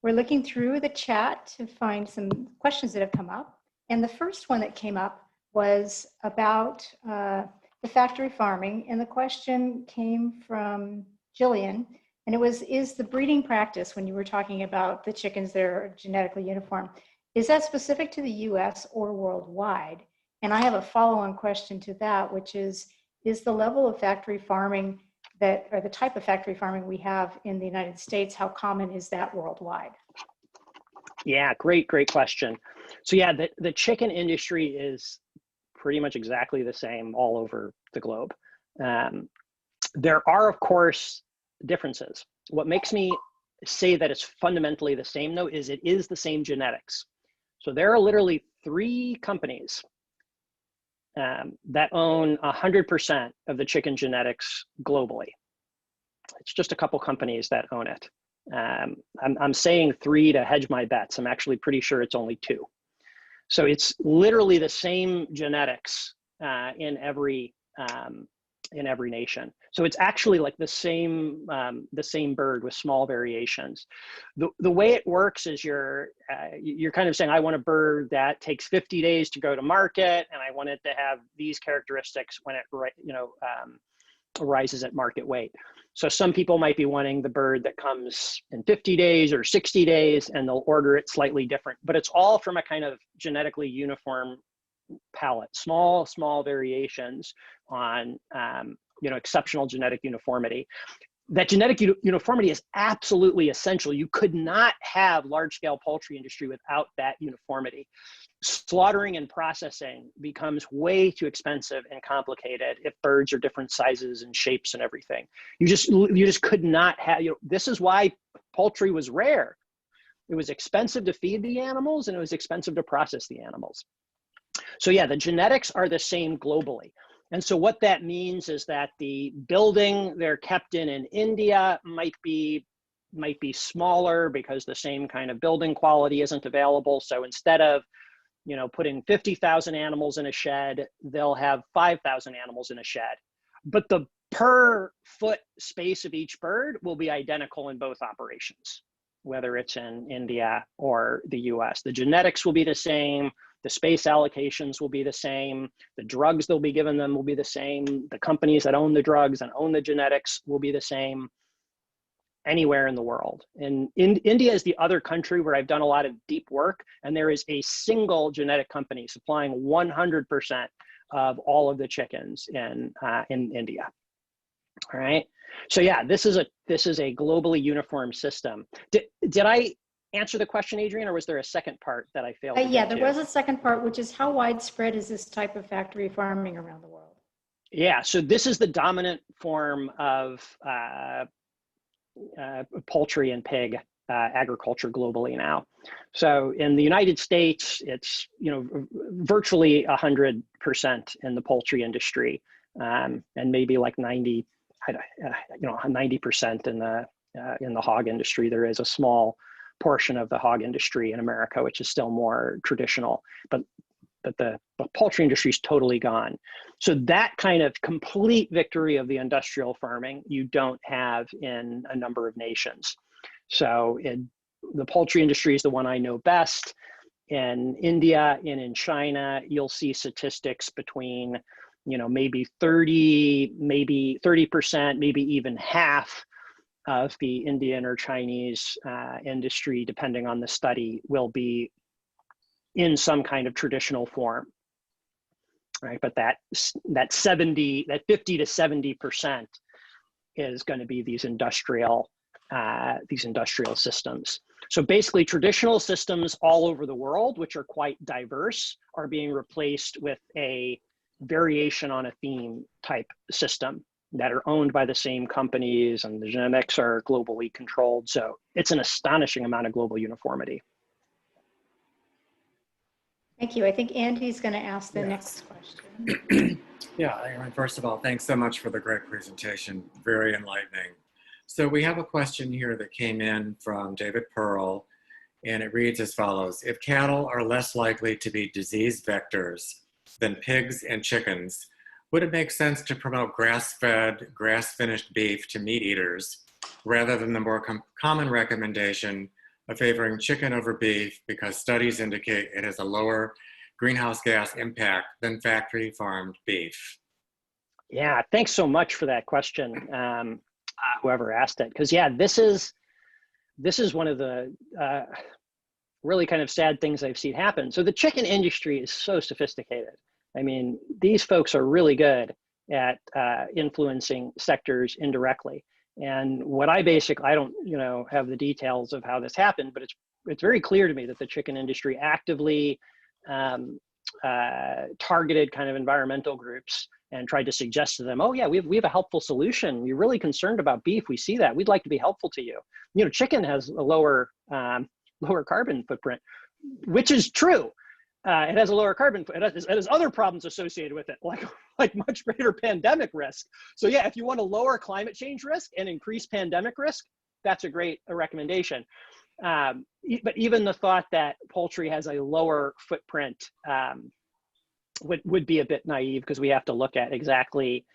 S4: we're looking through the chat to find some questions that have come up. And the first one that came up was about the factory farming. And the question came from Jillian. And it was, is the breeding practice, when you were talking about the chickens that are genetically uniform, is that specific to the US or worldwide? And I have a follow-on question to that, which is the level of factory farming that, or the type of factory farming we have in the United States, how common is that worldwide?
S3: Yeah, great question. So yeah, the chicken industry is pretty much exactly the same all over the globe. There are, of course, differences. What makes me say that it's fundamentally the same, though, is it is the same genetics. So there are literally 3 companies that own 100% of the chicken genetics globally. It's just a couple companies that own it. I'm saying 3 to hedge my bets. I'm actually pretty sure it's only 2. So it's literally the same genetics in every nation. So it's actually like the same bird with small variations. The way it works is you're kind of saying, I want a bird that takes 50 days to go to market, and I want it to have these characteristics when it arises at market weight. So some people might be wanting the bird that comes in 50 days or 60 days, and they'll order it slightly different, but it's all from a kind of genetically uniform palette, small variations on exceptional genetic uniformity. That genetic uniformity is absolutely essential. You could not have large-scale poultry industry without that uniformity. Slaughtering and processing becomes way too expensive and complicated if birds are different sizes and shapes and everything. You just could not have, this is why poultry was rare. It was expensive to feed the animals, and it was expensive to process the animals. So yeah, the genetics are the same globally. And so what that means is that the building they're kept in India might be smaller because the same kind of building quality isn't available. So instead of putting 50,000 animals in a shed, they'll have 5,000 animals in a shed. But the per foot space of each bird will be identical in both operations, whether it's in India or the US. The genetics will be the same. The space allocations will be the same. The drugs they'll be given them will be the same. The companies that own the drugs and own the genetics will be the same anywhere in the world. And India is the other country where I've done a lot of deep work, and there is a single genetic company supplying 100% of all of the chickens in India. All right. So yeah, this is a globally uniform system. Did I answer the question, Adrienne, or was there a second part that I failed to
S4: Yeah,
S3: get
S4: there
S3: to?
S4: was a second part, which is how widespread is this type of factory farming around the world?
S3: Yeah, so this is the dominant form of poultry and pig agriculture globally now. So in the United States, it's virtually 100% in the poultry industry, and maybe like 90% in the hog industry. There is a small portion of the hog industry in America, which is still more traditional, but the poultry industry is totally gone. So that kind of complete victory of the industrial farming, you don't have in a number of nations. So the poultry industry is the one I know best. In India and in China, you'll see statistics between, maybe 30, maybe 30%, maybe even half of the Indian or Chinese industry, depending on the study, will be in some kind of traditional form, right? But that 50 to 70% is going to be these industrial systems. So basically, traditional systems all over the world, which are quite diverse, are being replaced with a variation on a theme type system that are owned by the same companies, and the genetics are globally controlled. So it's an astonishing amount of global uniformity.
S4: Thank you. I think Andy's going to ask the next question.
S5: Yeah, Aaron, first of all, thanks so much for the great presentation. Very enlightening. So we have a question here that came in from David Pearl, and it reads as follows. If cattle are less likely to be disease vectors than pigs and chickens, would it make sense to promote grass-fed, grass-finished beef to meat eaters rather than the more common recommendation of favoring chicken over beef because studies indicate it has a lower greenhouse gas impact than factory farmed beef?
S3: Yeah, thanks so much for that question, whoever asked it. Because yeah, this is one of the really kind of sad things I've seen happen. So the chicken industry is so sophisticated. I mean, these folks are really good at influencing sectors indirectly. And what I don't, have the details of how this happened, but it's very clear to me that the chicken industry actively targeted kind of environmental groups and tried to suggest to them, oh yeah, we have a helpful solution. You're really concerned about beef. We see that. We'd like to be helpful to you. Chicken has a lower carbon footprint, which is true. It has a lower carbon, it has other problems associated with it, like much greater pandemic risk. So yeah, if you want to lower climate change risk and increase pandemic risk, that's a great recommendation. But even the thought that poultry has a lower footprint would be a bit naive, because we have to look at exactly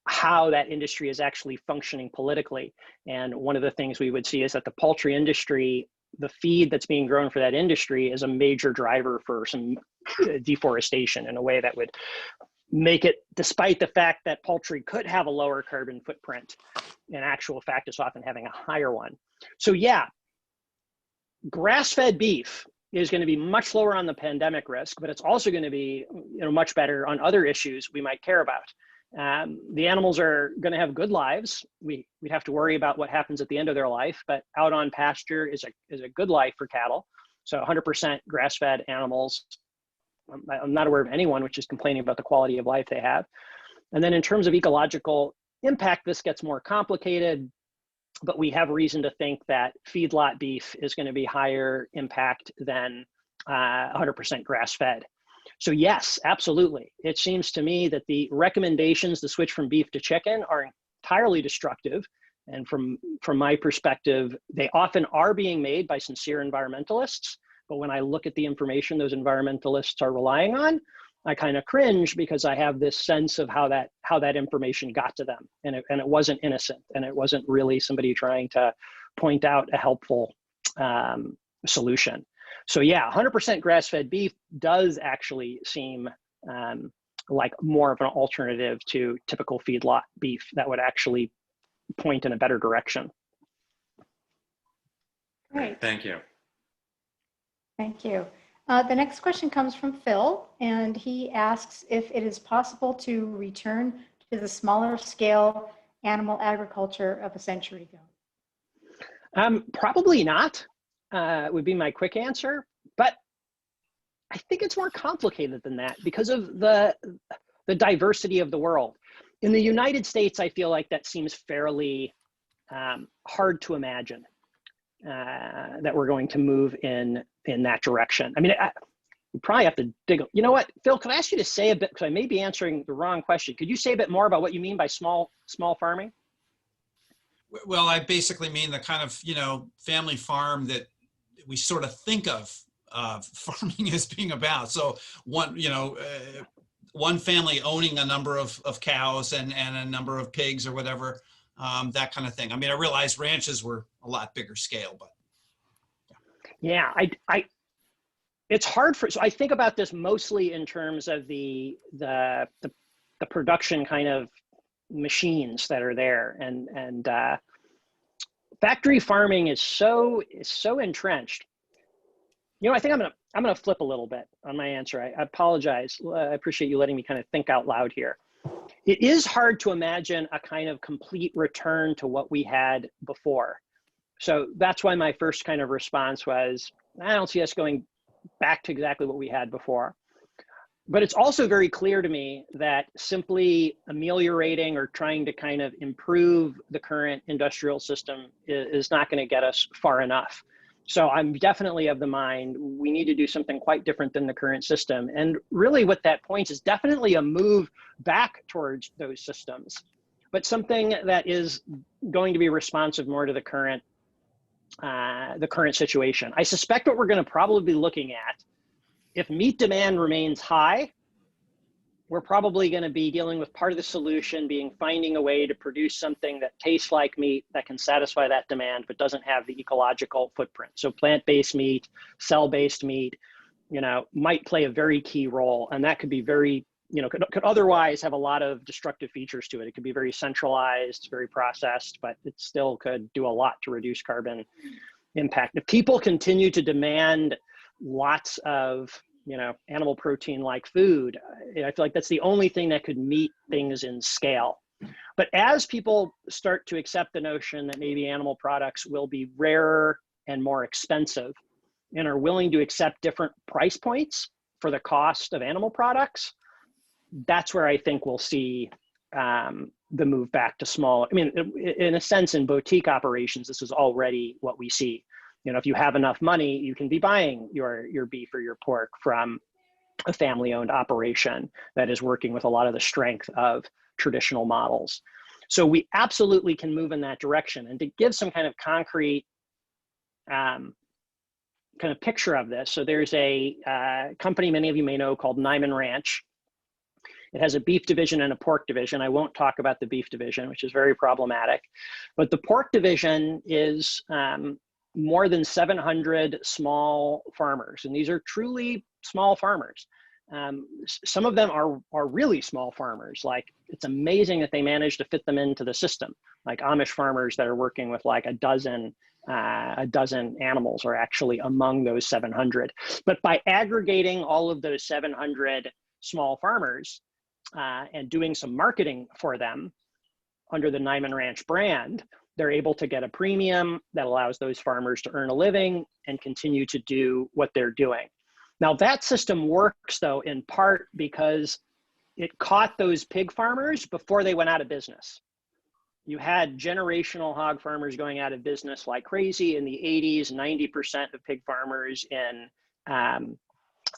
S3: how that industry is actually functioning politically. And one of the things we would see is that the poultry industry, the feed that's being grown for that industry, is a major driver for some deforestation in a way that would make it, despite the fact that poultry could have a lower carbon footprint, in actual fact it's often having a higher one. So yeah, grass-fed beef is going to be much lower on the pandemic risk, but it's also going to be much better on other issues we might care about. The animals are going to have good lives. We'd have to worry about what happens at the end of their life, but out on pasture is a good life for cattle. So 100% grass-fed animals. I'm not aware of anyone which is complaining about the quality of life they have. And then in terms of ecological impact, this gets more complicated, but we have reason to think that feedlot beef is going to be higher impact than 100% grass-fed. So yes, absolutely. It seems to me that the recommendations to switch from beef to chicken are entirely destructive. And from my perspective, they often are being made by sincere environmentalists. But when I look at the information those environmentalists are relying on, I kind of cringe, because I have this sense of how that information got to them. And it wasn't innocent, and it wasn't really somebody trying to point out a helpful solution. So yeah, 100% grass-fed beef does actually seem like more of an alternative to typical feedlot beef that would actually point in a better direction.
S4: Great.
S5: Thank you.
S4: Thank you. The next question comes from Phil, and he asks if it is possible to return to the smaller scale animal agriculture of a century ago.
S3: Probably not, would be my quick answer, but I think it's more complicated than that because of the diversity of the world. In the United States, I feel like that seems fairly hard to imagine that we're going to move in that direction. I mean, you probably have to dig. You know what, Phil, could I ask you to say a bit, because I may be answering the wrong question. Could you say a bit more about what you mean by small farming?
S2: Well, I basically mean the kind of, family farm that we sort of think of farming is being about. So one, one family owning a number of cows and a number of pigs or whatever, that kind of thing. I mean, I realized ranches were a lot bigger scale, but.
S3: Yeah, it's hard so I think about this mostly in terms of the production kind of machines that are there, and factory farming is so entrenched. I think I'm gonna flip a little bit on my answer. I apologize. I appreciate you letting me kind of think out loud here. It is hard to imagine a kind of complete return to what we had before. So that's why my first kind of response was, I don't see us going back to exactly what we had before. But it's also very clear to me that simply ameliorating or trying to kind of improve the current industrial system is not going to get us far enough. So I'm definitely of the mind we need to do something quite different than the current system. And really what that points is definitely a move back towards those systems, but something that is going to be responsive more to the current situation. I suspect what we're going to probably be looking at, if meat demand remains high, we're probably going to be dealing with part of the solution being finding a way to produce something that tastes like meat that can satisfy that demand, but doesn't have the ecological footprint. So plant-based meat, cell-based meat, might play a very key role. And that could be very, could otherwise have a lot of destructive features to it. It could be very centralized, very processed, but it still could do a lot to reduce carbon impact. If people continue to demand lots of, animal protein like food, I feel like that's the only thing that could meet things in scale. But as people start to accept the notion that maybe animal products will be rarer and more expensive and are willing to accept different price points for the cost of animal products, that's where I think we'll see the move back to small. I mean, in a sense, in boutique operations, this is already what we see. If you have enough money, you can be buying your beef or your pork from a family-owned operation that is working with a lot of the strength of traditional models. So we absolutely can move in that direction. And to give some kind of concrete kind of picture of this, so there's a company many of you may know called Niman Ranch. It has a beef division and a pork division. I won't talk about the beef division, which is very problematic. But the pork division is more than 700 small farmers. And these are truly small farmers. Some of them are really small farmers. Like, it's amazing that they managed to fit them into the system. Like Amish farmers that are working with like a dozen animals are actually among those 700. But by aggregating all of those 700 small farmers and doing some marketing for them under the Niman Ranch brand, they're able to get a premium that allows those farmers to earn a living and continue to do what they're doing. Now that system works though in part because it caught those pig farmers before they went out of business. You had generational hog farmers going out of business like crazy in the 80s. 90% of pig farmers in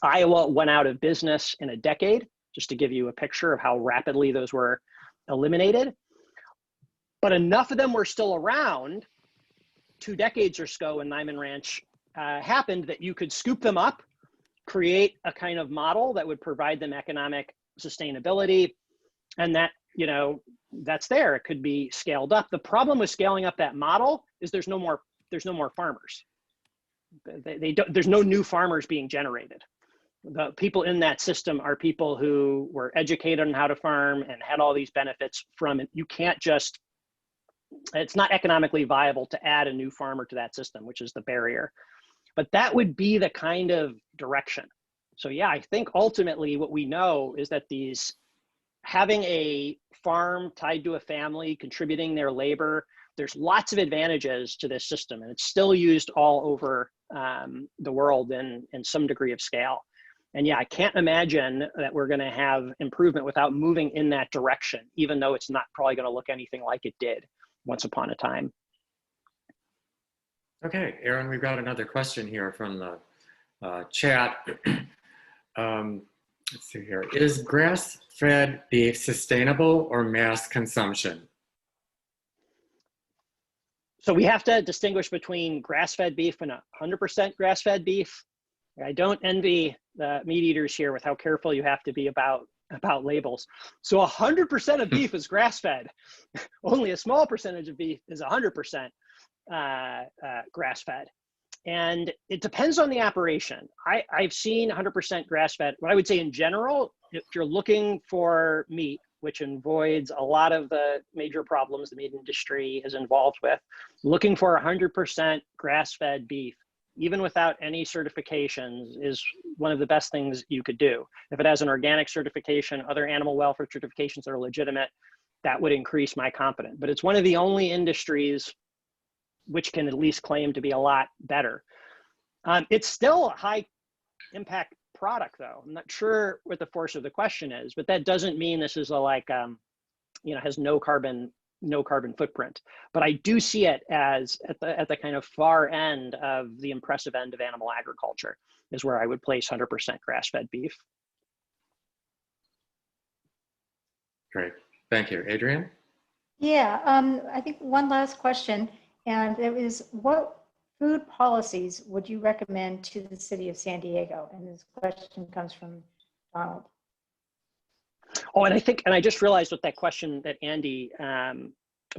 S3: Iowa went out of business in a decade, just to give you a picture of how rapidly those were eliminated. But enough of them were still around 2 decades or so when Niman Ranch happened that you could scoop them up, create a kind of model that would provide them economic sustainability, and that, that's there. It could be scaled up. The problem with scaling up that model is there's no more farmers. There's no new farmers being generated. The people in that system are people who were educated on how to farm and had all these benefits from it. You can't just, it's not economically viable to add a new farmer to that system, which is the barrier. But that would be the kind of direction. So yeah, I think ultimately what we know is that having a farm tied to a family, contributing their labor, there's lots of advantages to this system, and it's still used all over the world in some degree of scale. And yeah, I can't imagine that we're going to have improvement without moving in that direction, even though it's not probably going to look anything like it did once upon a time.
S5: Okay, Aaron, we've got another question here from the chat. Let's see here. Is grass-fed beef sustainable or mass consumption?
S3: So we have to distinguish between grass-fed beef and 100% grass-fed beef. I don't envy the meat eaters here with how careful you have to be about labels. So 100% of beef is grass-fed. Only a small percentage of beef is 100% grass-fed. And it depends on the operation. I've seen 100% grass-fed. What I would say in general, if you're looking for meat, which avoids a lot of the major problems the meat industry is involved with, looking for 100% grass-fed beef, even without any certifications, is one of the best things you could do. If it has an organic certification, other animal welfare certifications that are legitimate, that would increase my confidence. But it's one of the only industries which can at least claim to be a lot better. It's still a high impact product though. I'm not sure what the force of the question is, but that doesn't mean this is a has no carbon footprint. But I do see it as at the kind of far end of the impressive end of animal agriculture is where I would place 100% grass-fed beef.
S5: Great, thank you. Adrienne?
S4: Yeah, I think one last question, and it was, what food policies would you recommend to the city of San Diego? And this question comes from Donald.
S3: Oh, and I just realized what that question that Andy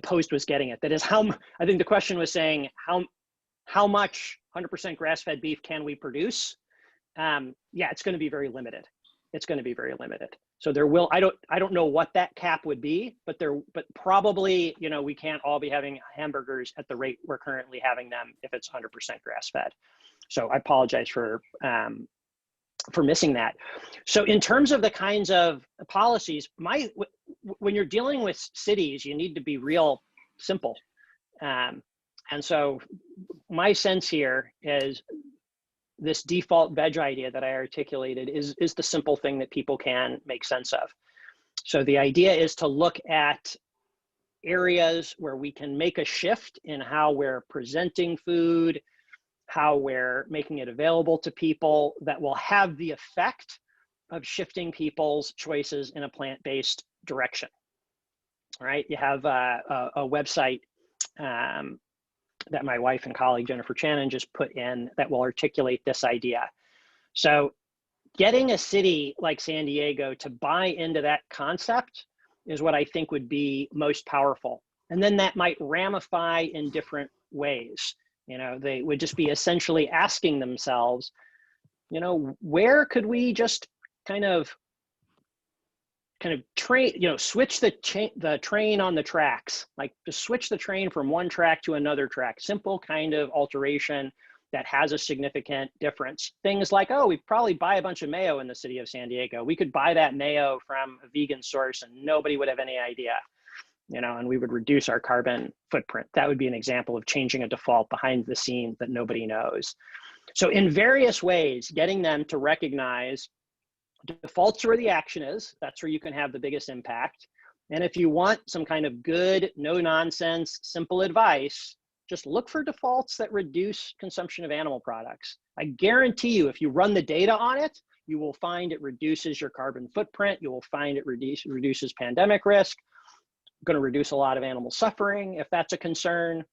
S3: posed was getting at. That is I think the question was saying how much 100% grass-fed beef can we produce? Yeah, it's going to be very limited. It's going to be very limited. So there will, I don't know what that cap would be, but probably, we can't all be having hamburgers at the rate we're currently having them if it's 100% grass-fed. So I apologize for missing that. So in terms of the kinds of policies, when you're dealing with cities, you need to be real simple. And so my sense here is this default veg idea that I articulated is the simple thing that people can make sense of. So the idea is to look at areas where we can make a shift in how we're presenting food, how we're making it available to people, that will have the effect of shifting people's choices in a plant-based direction. All right, you have a website that my wife and colleague Jennifer Channon just put in that will articulate this idea. So getting a city like San Diego to buy into that concept is what I think would be most powerful. And then that might ramify in different ways. They would just be essentially asking themselves, where could we just kind of train, switch the train on the tracks, like just switch the train from one track to another track, simple kind of alteration that has a significant difference. Things like, we probably buy a bunch of mayo in the city of San Diego. We could buy that mayo from a vegan source and nobody would have any idea, and we would reduce our carbon footprint. That would be an example of changing a default behind the scenes that nobody knows. So in various ways, getting them to recognize defaults are where the action is. That's where you can have the biggest impact. And if you want some kind of good, no nonsense, simple advice, just look for defaults that reduce consumption of animal products. I guarantee you, if you run the data on it, you will find it reduces your carbon footprint. You will find it reduces pandemic risk, going to reduce a lot of animal suffering if that's a concern,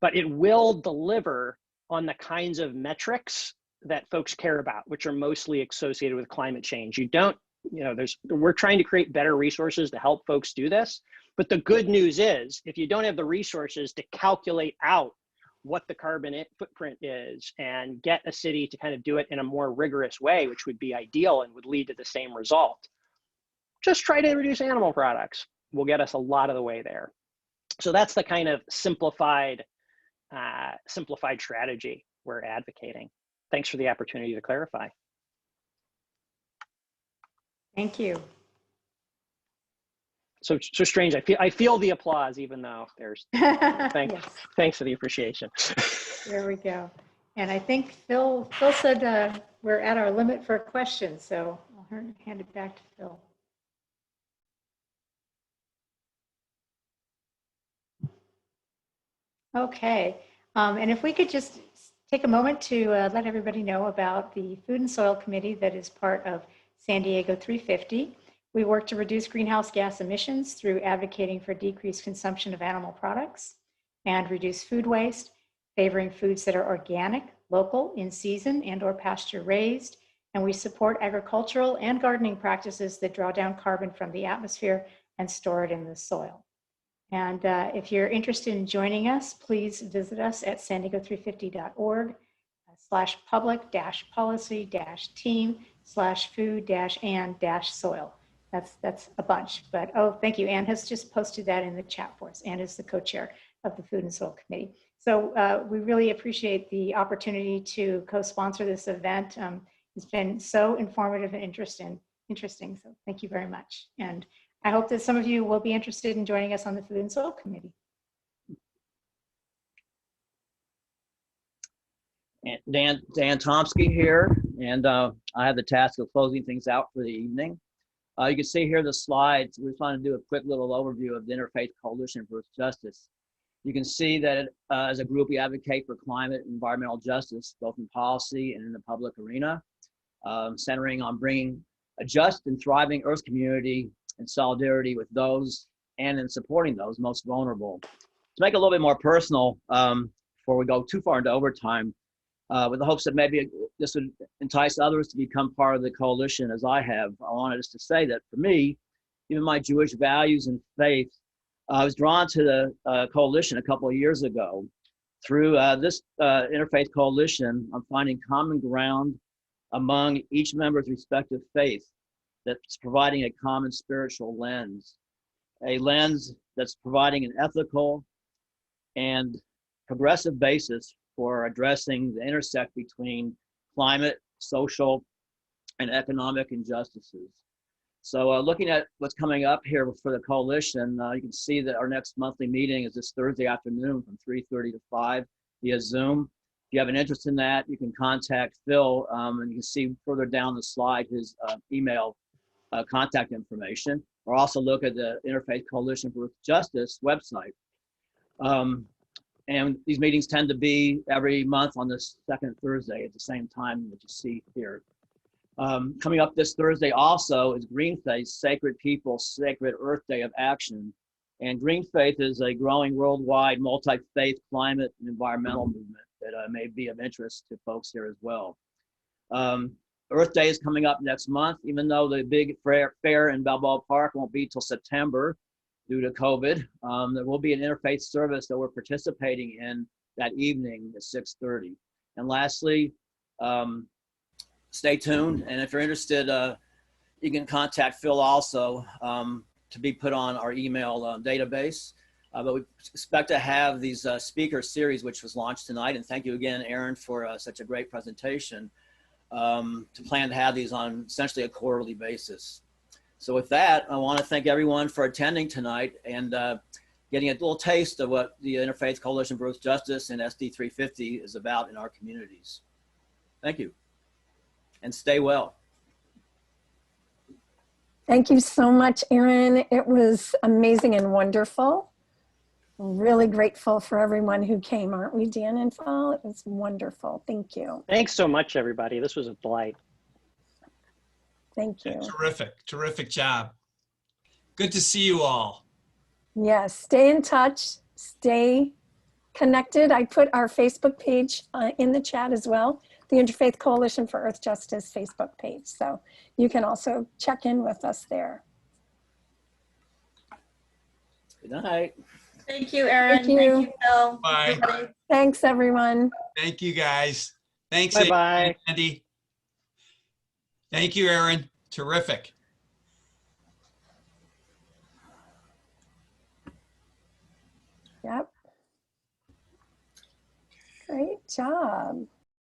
S3: but it will deliver on the kinds of metrics that folks care about, which are mostly associated with climate change. We're trying to create better resources to help folks do this. But the good news is, if you don't have the resources to calculate out what the carbon footprint is and get a city to kind of do it in a more rigorous way, which would be ideal and would lead to the same result, just try to reduce animal products. Will get us a lot of the way there. So that's the kind of simplified strategy we're advocating. Thanks for the opportunity to clarify.
S4: Thank you.
S3: So strange. I feel the applause, even though there's. Thanks for the appreciation.
S4: There we go. And I think Phil said we're at our limit for questions, so I'll hand it back to Phil. Okay, and if we could just take a moment to let everybody know about the Food and Soil Committee that is part of San Diego 350. We work to reduce greenhouse gas emissions through advocating for decreased consumption of animal products and reduce food waste, favoring foods that are organic, local, in season, and/or pasture raised, and we support agricultural and gardening practices that draw down carbon from the atmosphere and store it in the soil. And if you're interested in joining us, please visit us at sandiego350.org/public-policy-team/food-and-soil. That's a bunch, but oh, thank you. Anne has just posted that in the chat for us. Anne is the co-chair of the Food and Soil Committee. So we really appreciate the opportunity to co-sponsor this event. It's been so informative and interesting. So thank you very much. And I hope that some of you will be interested in joining us on the Food and Soil Committee.
S6: Dan Tomsky here, and I have the task of closing things out for the evening. You can see here the slides. We're trying to do a quick little overview of the Interfaith Coalition for Justice. You can see that as a group, we advocate for climate and environmental justice, both in policy and in the public arena, centering on bringing a just and thriving Earth community in solidarity with those and in supporting those most vulnerable. To make it a little bit more personal, before we go too far into overtime, with the hopes that maybe this would entice others to become part of the coalition as I have, I wanted us to say that for me, even my Jewish values and faith, I was drawn to the coalition a couple of years ago. Through this Interfaith Coalition, I'm finding common ground among each member's respective faith that's providing a common spiritual lens, a lens that's providing an ethical and progressive basis for addressing the intersect between climate, social, and economic injustices. So looking at what's coming up here for the coalition, you can see that our next monthly meeting is this Thursday afternoon from 3:30 to 5 via Zoom. If you have an interest in that, you can contact Phil, and you can see further down the slide his email contact information, or also look at the Interfaith Coalition for Justice website. And these meetings tend to be every month on the second Thursday at the same time that you see here. Coming up this Thursday also is Green Faith's Sacred People, Sacred Earth Day of Action. And Green Faith is a growing worldwide multi-faith climate and environmental movement that may be of interest to folks here as well. Earth Day is coming up next month, even though the big fair in Balboa Park won't be till September due to COVID. There will be an interfaith service that we're participating in that evening at 6:30. And lastly, stay tuned. And if you're interested, you can contact Phil also to be put on our email database. But we expect to have these speaker series, which was launched tonight. And thank you again, Aaron, for such a great presentation. To plan to have these on essentially a quarterly basis. So with that, I want to thank everyone for attending tonight and getting a little taste of what the Interfaith Coalition for Justice and SD 350 is about in our communities. Thank you, and stay well.
S1: Thank you so much, Aaron. It was amazing and wonderful. Really grateful for everyone who came, aren't we, Dan and Phil? It was wonderful. Thank you.
S3: Thanks so much, everybody. This was a delight.
S1: Thank you.
S2: Terrific job. Good to see you all.
S1: Yes, stay in touch, stay connected. I put our Facebook page in the chat as well, the Interfaith Coalition for Earth Justice Facebook page. So you can also check in with us there.
S6: Good night.
S7: Thank you, Aaron.
S1: Thank you.
S7: Thank you, Phil.
S2: Bye.
S7: Everybody.
S1: Thanks, everyone.
S2: Thank you, guys. Thanks,
S3: Bye-bye.
S2: Andy. Thank you, Aaron. Terrific.
S1: Yep. Great job.